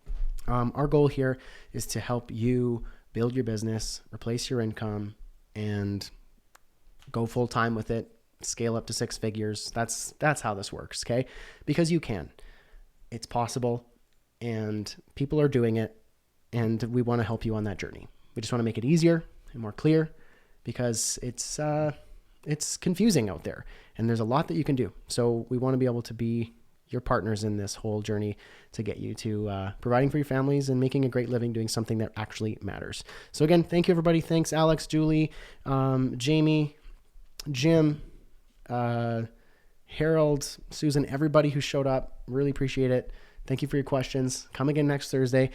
Our goal here is to help you build your business, replace your income, and go full time with it. Scale up to 6 figures. That's how this works, okay? Because you can. It's possible, and people are doing it, and we want to help you on that journey. We just want to make it easier and more clear, because it's confusing out there, and there's a lot that you can do. So we want to be able to be your partners in this whole journey to get you to providing for your families and making a great living doing something that actually matters. So again, thank you, everybody. Thanks, Alex, Julie, Jamie, Jim, Harold, Susan, everybody who showed up. Really appreciate it. Thank you for your questions. Come again next Thursday.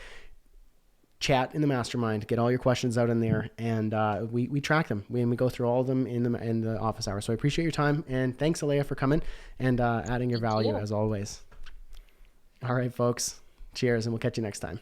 Chat in the mastermind. Get all your questions out in there, and we track them. We go through all of them in the office hour. So I appreciate your time, and thanks, Alea, for coming and adding your value as always. All right, folks. Cheers, and we'll catch you next time.